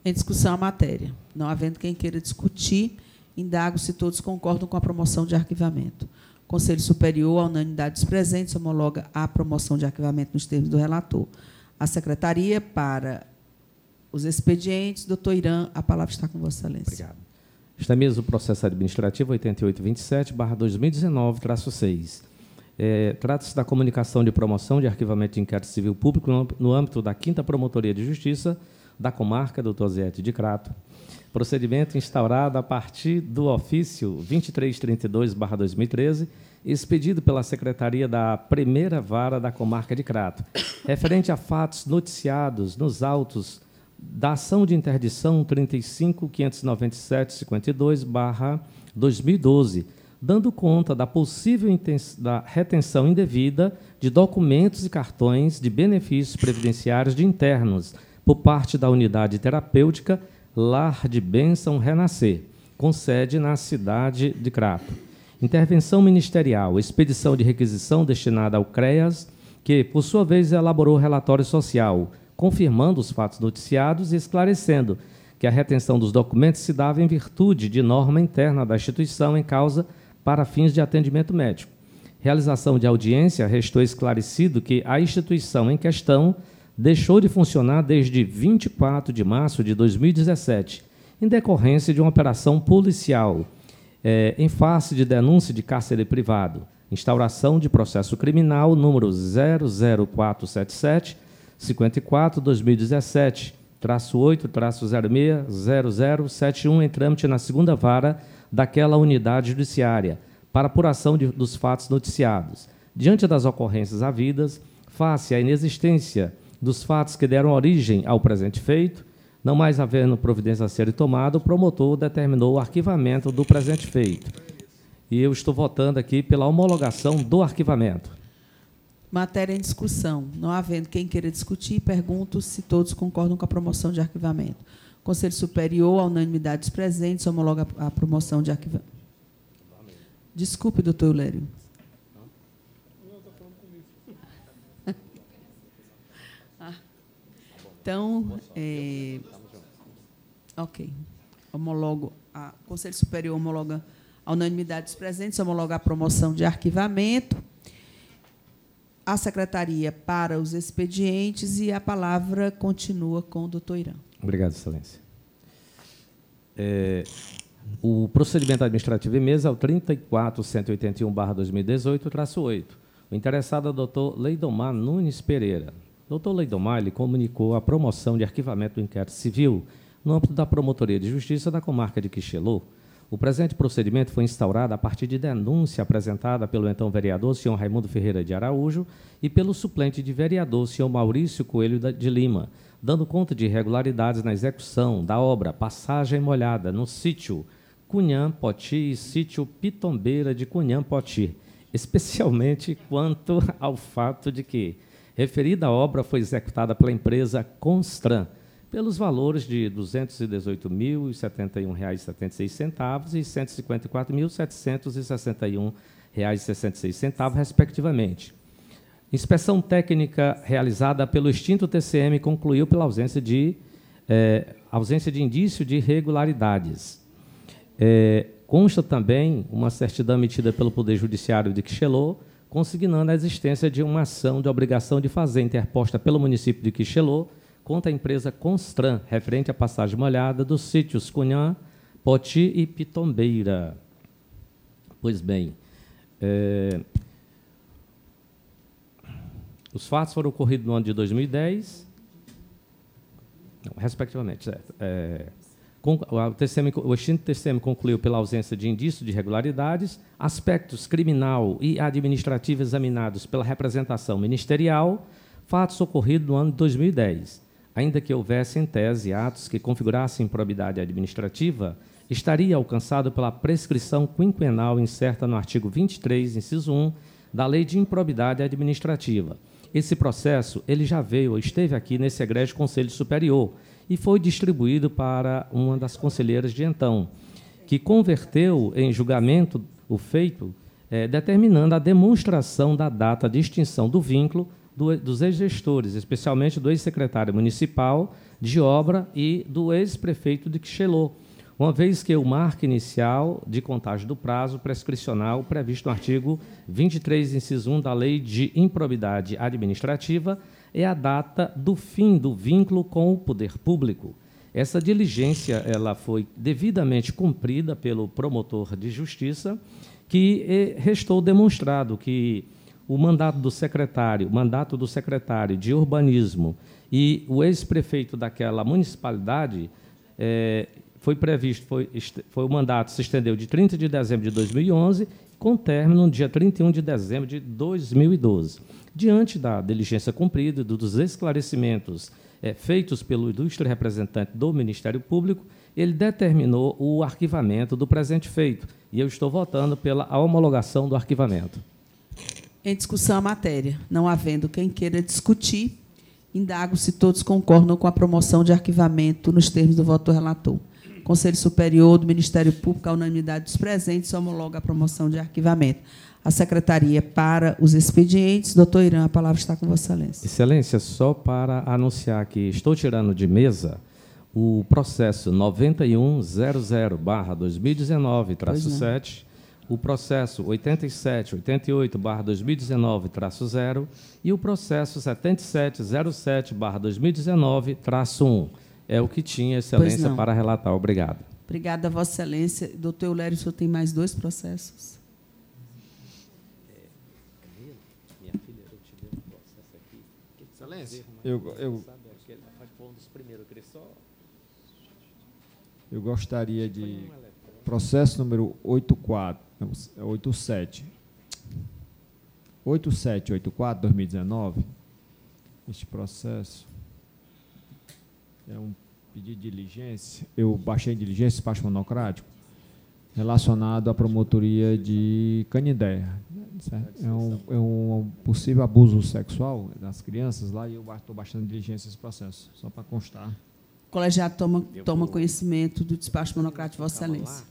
Em discussão a matéria. Não havendo quem queira discutir, indago se todos concordam com a promoção de arquivamento. O Conselho Superior, a unanimidade dos presentes, homologa a promoção de arquivamento nos termos do relator. A Secretaria para os expedientes, doutor Irã, a palavra está com Vossa Excelência. Obrigado. Está mesmo o processo administrativo 8827/2019-6. Trata-se da comunicação de promoção de arquivamento de inquérito civil público no âmbito da 5ª Promotoria de Justiça da Comarca, doutor Osiete de Crato. Procedimento instaurado a partir do ofício 2332/2013, expedido pela Secretaria da Primeira Vara da Comarca de Crato, referente a fatos noticiados nos autos da ação de interdição 35.597.52/2012, dando conta da possível da retenção indevida de documentos e cartões de benefícios previdenciários de internos por parte da unidade terapêutica Lar de Bênção Renascer, com sede na cidade de Crato. Intervenção ministerial, expedição de requisição destinada ao CREAS, que, por sua vez, elaborou relatório social, confirmando os fatos noticiados e esclarecendo que a retenção dos documentos se dava em virtude de norma interna da instituição em causa para fins de atendimento médico. Realização de audiência, restou esclarecido que a instituição em questão deixou de funcionar desde 24 de março de 2017, em decorrência de uma operação policial, em face de denúncia de cárcere privado, instauração de processo criminal número 00477, 54-2017-8-06-0071, em trâmite na 2ª Vara daquela unidade judiciária, para apuração dos fatos noticiados. Diante das ocorrências havidas, face à inexistência dos fatos que deram origem ao presente feito, não mais havendo providência a ser tomada, o promotor determinou o arquivamento do presente feito. E eu estou votando aqui pela homologação do arquivamento. Matéria em discussão. Não havendo quem queira discutir, pergunto se todos concordam com a promoção de arquivamento. O Conselho Superior, à unanimidade dos presentes, homologa a promoção de arquivamento. Desculpe, doutor Eulério. Então, ok. Homologo. O Conselho Superior homologa a unanimidade dos presentes, homologa a promoção de arquivamento. A Secretaria para os expedientes e a palavra continua com o doutor Irã. Obrigado, Excelência. O procedimento administrativo em mesa é o 34.181/2018-8. O interessado é o doutor Leidomar Nunes Pereira. O doutor Leidomar ele comunicou a promoção de arquivamento do inquérito civil no âmbito da Promotoria de Justiça da comarca de Quixelô. O presente procedimento foi instaurado a partir de denúncia apresentada pelo então vereador, senhor Raimundo Ferreira de Araújo, e pelo suplente de vereador, senhor Maurício Coelho de Lima, dando conta de irregularidades na execução da obra Passagem Molhada, no sítio Cunhã Poti e sítio Pitombeira de Cunhã Poti, especialmente quanto ao fato de que referida obra foi executada pela empresa Constran, pelos valores de R$ 218.071,76 e R$ 154.761,66, respectivamente. Inspeção técnica realizada pelo extinto TCM concluiu pela ausência de indício de irregularidades. Consta também uma certidão emitida pelo Poder Judiciário de Quixelô, consignando a existência de uma ação de obrigação de fazer interposta pelo município de Quixelô contra a empresa Constran, referente à passagem molhada dos sítios Cunhã, Poti e Pitombeira. Pois bem, os fatos foram ocorridos no ano de 2010, respectivamente, certo. O extinto TCM concluiu pela ausência de indício de irregularidades, aspectos criminal e administrativo examinados pela representação ministerial, fatos ocorridos no ano de 2010. Ainda que houvesse em tese atos que configurassem improbidade administrativa, estaria alcançado pela prescrição quinquenal incerta no artigo 23, inciso 1, da Lei de Improbidade Administrativa. Esse processo ele já esteve aqui nesse egrégio Conselho Superior e foi distribuído para uma das conselheiras de então, que converteu em julgamento o feito, determinando a demonstração da data de extinção do vínculo dos ex-gestores, especialmente do ex-secretário municipal de obra e do ex-prefeito de Quixelô, uma vez que o marco inicial de contagem do prazo prescricional previsto no artigo 23, inciso 1 da Lei de Improbidade Administrativa é a data do fim do vínculo com o poder público. Essa diligência ela foi devidamente cumprida pelo promotor de justiça, que restou demonstrado que o mandato do secretário de urbanismo e o ex-prefeito daquela municipalidade o mandato se estendeu de 30 de dezembro de 2011, com término no dia 31 de dezembro de 2012. Diante da diligência cumprida e dos esclarecimentos feitos pelo ilustre representante do Ministério Público, ele determinou o arquivamento do presente feito, e eu estou votando pela homologação do arquivamento. Em discussão a matéria. Não havendo quem queira discutir, indago se todos concordam com a promoção de arquivamento nos termos do voto do relator. Conselho Superior do Ministério Público, à unanimidade dos presentes, homologa a promoção de arquivamento. A Secretaria para os expedientes. Doutor Irã, a palavra está com Vossa Excelência. Excelência, só para anunciar que estou tirando de mesa o processo 9100/2019-7, o processo 8788/2019-0 e o processo 7707/2019-1. É o que tinha, Excelência, para relatar. Obrigado. Obrigada, Vossa Excelência. Doutor Eulério, o senhor tem mais 2 processos? Minha filha, eu te dei um processo aqui. Excelência, eu gostaria de... Processo número 8784/2019. Este processo é um pedido de diligência. Eu baixei em diligência, despacho monocrático, relacionado à promotoria de Canindé. Certo? É um possível abuso sexual das crianças lá e eu estou baixando diligência nesse processo, só para constar. O colegiado toma conhecimento do despacho monocrático de Vossa Excelência.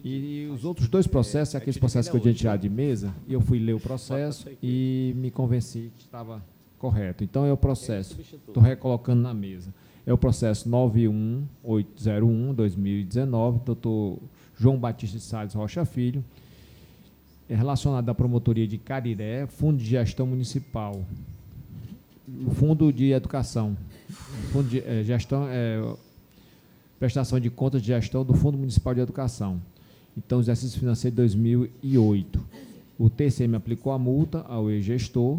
E os outros dois processos, aqueles processos que eu tinha tirado de mesa, e eu fui ler o processo e me convenci que estava correto. Então, é o processo, estou recolocando na mesa, é o processo 91801-2019, doutor João Batista de Salles Rocha Filho, é relacionado à promotoria de Cariré, Fundo de Gestão Municipal, o Fundo de Educação, Fundo de prestação de contas de gestão do Fundo Municipal de Educação. Então, exercício financeiro de 2008. O TCM aplicou a multa ao ex-gestor,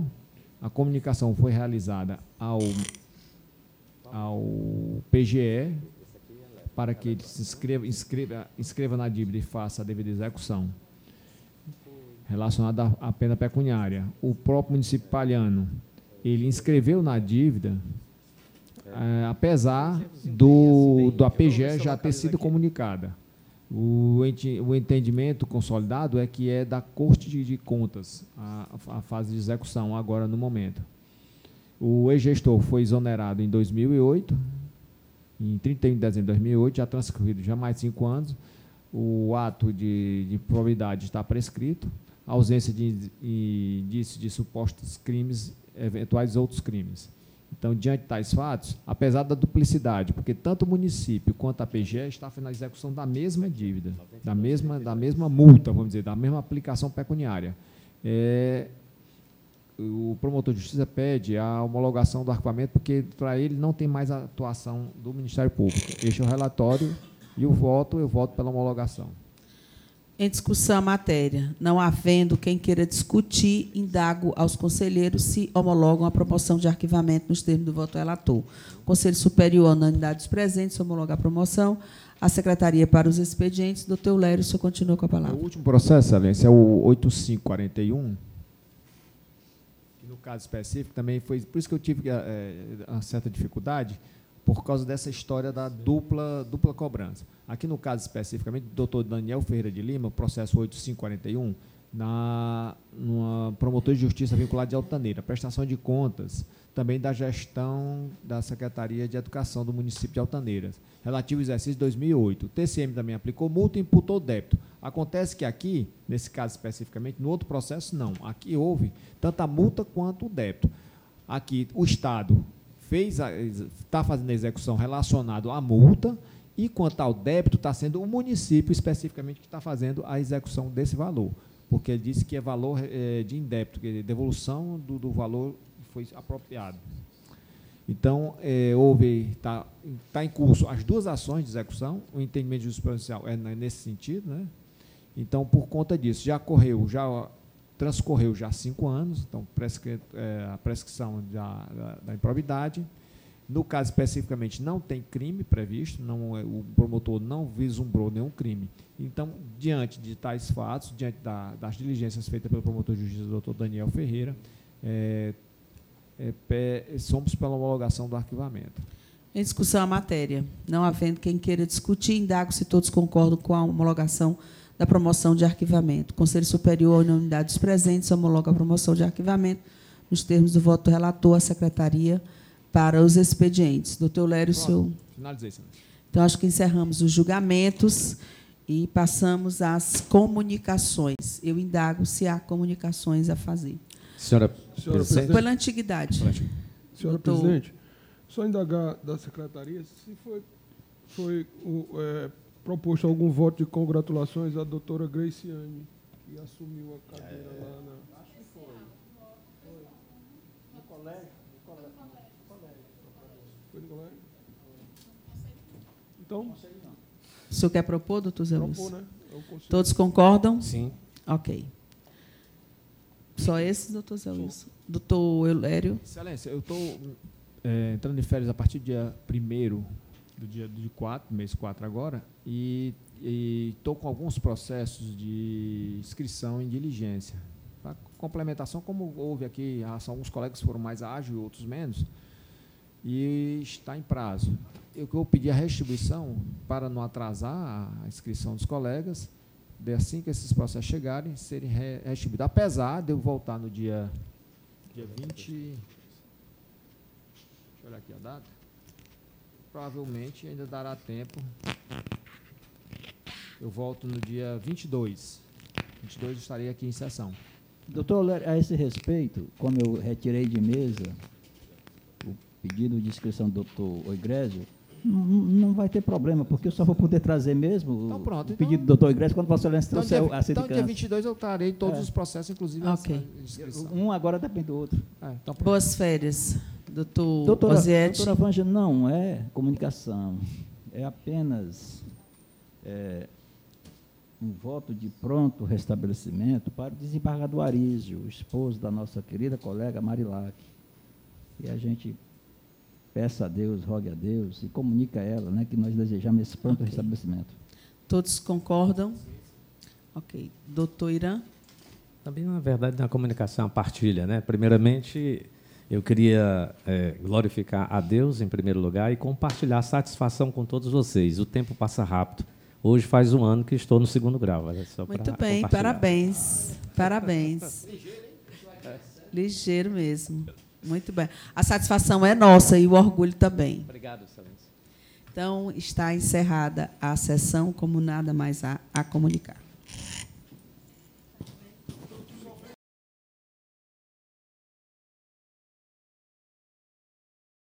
a comunicação foi realizada ao PGE para que ele se inscreva na dívida e faça a devida execução relacionada à pena pecuniária. O próprio município Palhano, ele inscreveu na dívida, apesar da PGE já ter sido comunicada. O entendimento consolidado é que é da Corte de Contas a fase de execução, agora no momento. O ex-gestor foi exonerado em 2008, em 31 de dezembro de 2008, já transcorrido já mais de 5 anos, o ato de probidade está prescrito, a ausência de indício de supostos crimes, eventuais outros crimes. Então, diante de tais fatos, apesar da duplicidade, porque tanto o município quanto a PGE está na execução da mesma dívida, da mesma multa, vamos dizer, da mesma aplicação pecuniária, o promotor de justiça pede a homologação do arquivamento, porque para ele não tem mais a atuação do Ministério Público. Este é o relatório e eu voto pela homologação. Em discussão a matéria, não havendo quem queira discutir, indago aos conselheiros se homologam a promoção de arquivamento nos termos do voto relator. O Conselho Superior, unanimidade dos presentes, homologa a promoção. A Secretaria para os expedientes, doutor Eulério, o senhor continua com a palavra. O último processo, Excelência, é o 8541, que no caso específico também foi, por isso que eu tive uma certa dificuldade, por causa dessa história da dupla cobrança. Aqui, no caso especificamente, do doutor Daniel Ferreira de Lima, processo 8541, numa promotor de justiça vinculada de Altaneira, prestação de contas também da gestão da Secretaria de Educação do município de Altaneiras, relativo ao exercício de 2008. O TCM também aplicou multa e imputou débito. Acontece que aqui, nesse caso especificamente, no outro processo, não. Aqui houve tanto a multa quanto o débito. Aqui, o Estado está fazendo a execução relacionada à multa, e quanto ao débito, está sendo o município especificamente que está fazendo a execução desse valor, porque ele disse que é valor de indébito, que é devolução do valor que foi apropriado. Então, está em curso as duas ações de execução, o entendimento jurisprudencial é nesse sentido, né? Então, por conta disso, transcorreu já 5 anos, então a prescrição da improbidade. No caso, especificamente, não tem crime previsto, o promotor não vislumbrou nenhum crime. Então, diante de tais fatos, diante das diligências feitas pelo promotor de justiça, doutor Daniel Ferreira, somos pela homologação do arquivamento. Em discussão a matéria, não havendo quem queira discutir, indago se todos concordam com a homologação da promoção de arquivamento. O Conselho Superior, unanimidade dos presentes, homologa a promoção de arquivamento nos termos do voto do relator, a Secretaria para os expedientes. Doutor Eulério, o senhor... Finalizei, senhor. Então, acho que encerramos os julgamentos e passamos às comunicações. Eu indago se há comunicações a fazer. Senhora Presidente. Pela antiguidade. Senhora Doutor... Presidente, só indagar da Secretaria se foi proposto algum voto de congratulações à doutora Graciane, que assumiu a cadeira lá na... Acho que foi. No colégio? Foi no colégio? Então... O senhor quer propor, doutor Zé Luiz? Propor, né? Todos concordam? Sim. Ok. Só esses, doutor Zé Luiz? Doutor Eulério? Excelência, eu estou entrando em férias a partir do dia 1º do 4, mês 4 agora, e estou com alguns processos de inscrição em diligência. Para complementação, como houve aqui, alguns colegas foram mais ágeis e outros menos, e está em prazo. Eu pedi a restituição para não atrasar a inscrição dos colegas, de assim que esses processos chegarem, serem restituídos. Apesar de eu voltar no dia 20... Deixa eu olhar aqui a data. Provavelmente ainda dará tempo. Eu volto no dia 22. 22 eu estarei aqui em sessão. Doutor Olério, a esse respeito, como eu retirei de mesa o pedido de inscrição do doutor Oigrésio, não vai ter problema, porque eu só vou poder trazer mesmo Então, pronto, o pedido do doutor Oigrésio quando Vossa Excelência trouxer a sindicância. Então, dia 22 eu estarei todos os processos, inclusive Ok. a inscrição. Um agora depende do outro. Então, pronto. Boas férias, doutor Doutora Osiete. Vângela, não é comunicação, é apenas um voto de pronto restabelecimento para o desembargador Arísio, o esposo da nossa querida colega Marilac. E a gente peça a Deus, rogue a Deus e comunique a ela, né, que nós desejamos esse pronto restabelecimento. Todos concordam? Ok. Doutor Irã? Também, na verdade, na comunicação, a partilha, né? Primeiramente, eu queria glorificar a Deus, em primeiro lugar, e compartilhar a satisfação com todos vocês. O tempo passa rápido. Hoje faz 1 ano que estou no 2º grau. Muito bem, parabéns. Parabéns. Ligeiro mesmo. Muito bem. A satisfação é nossa e o orgulho também. Obrigado, Excelência. Então, está encerrada a sessão, como nada mais há a comunicar.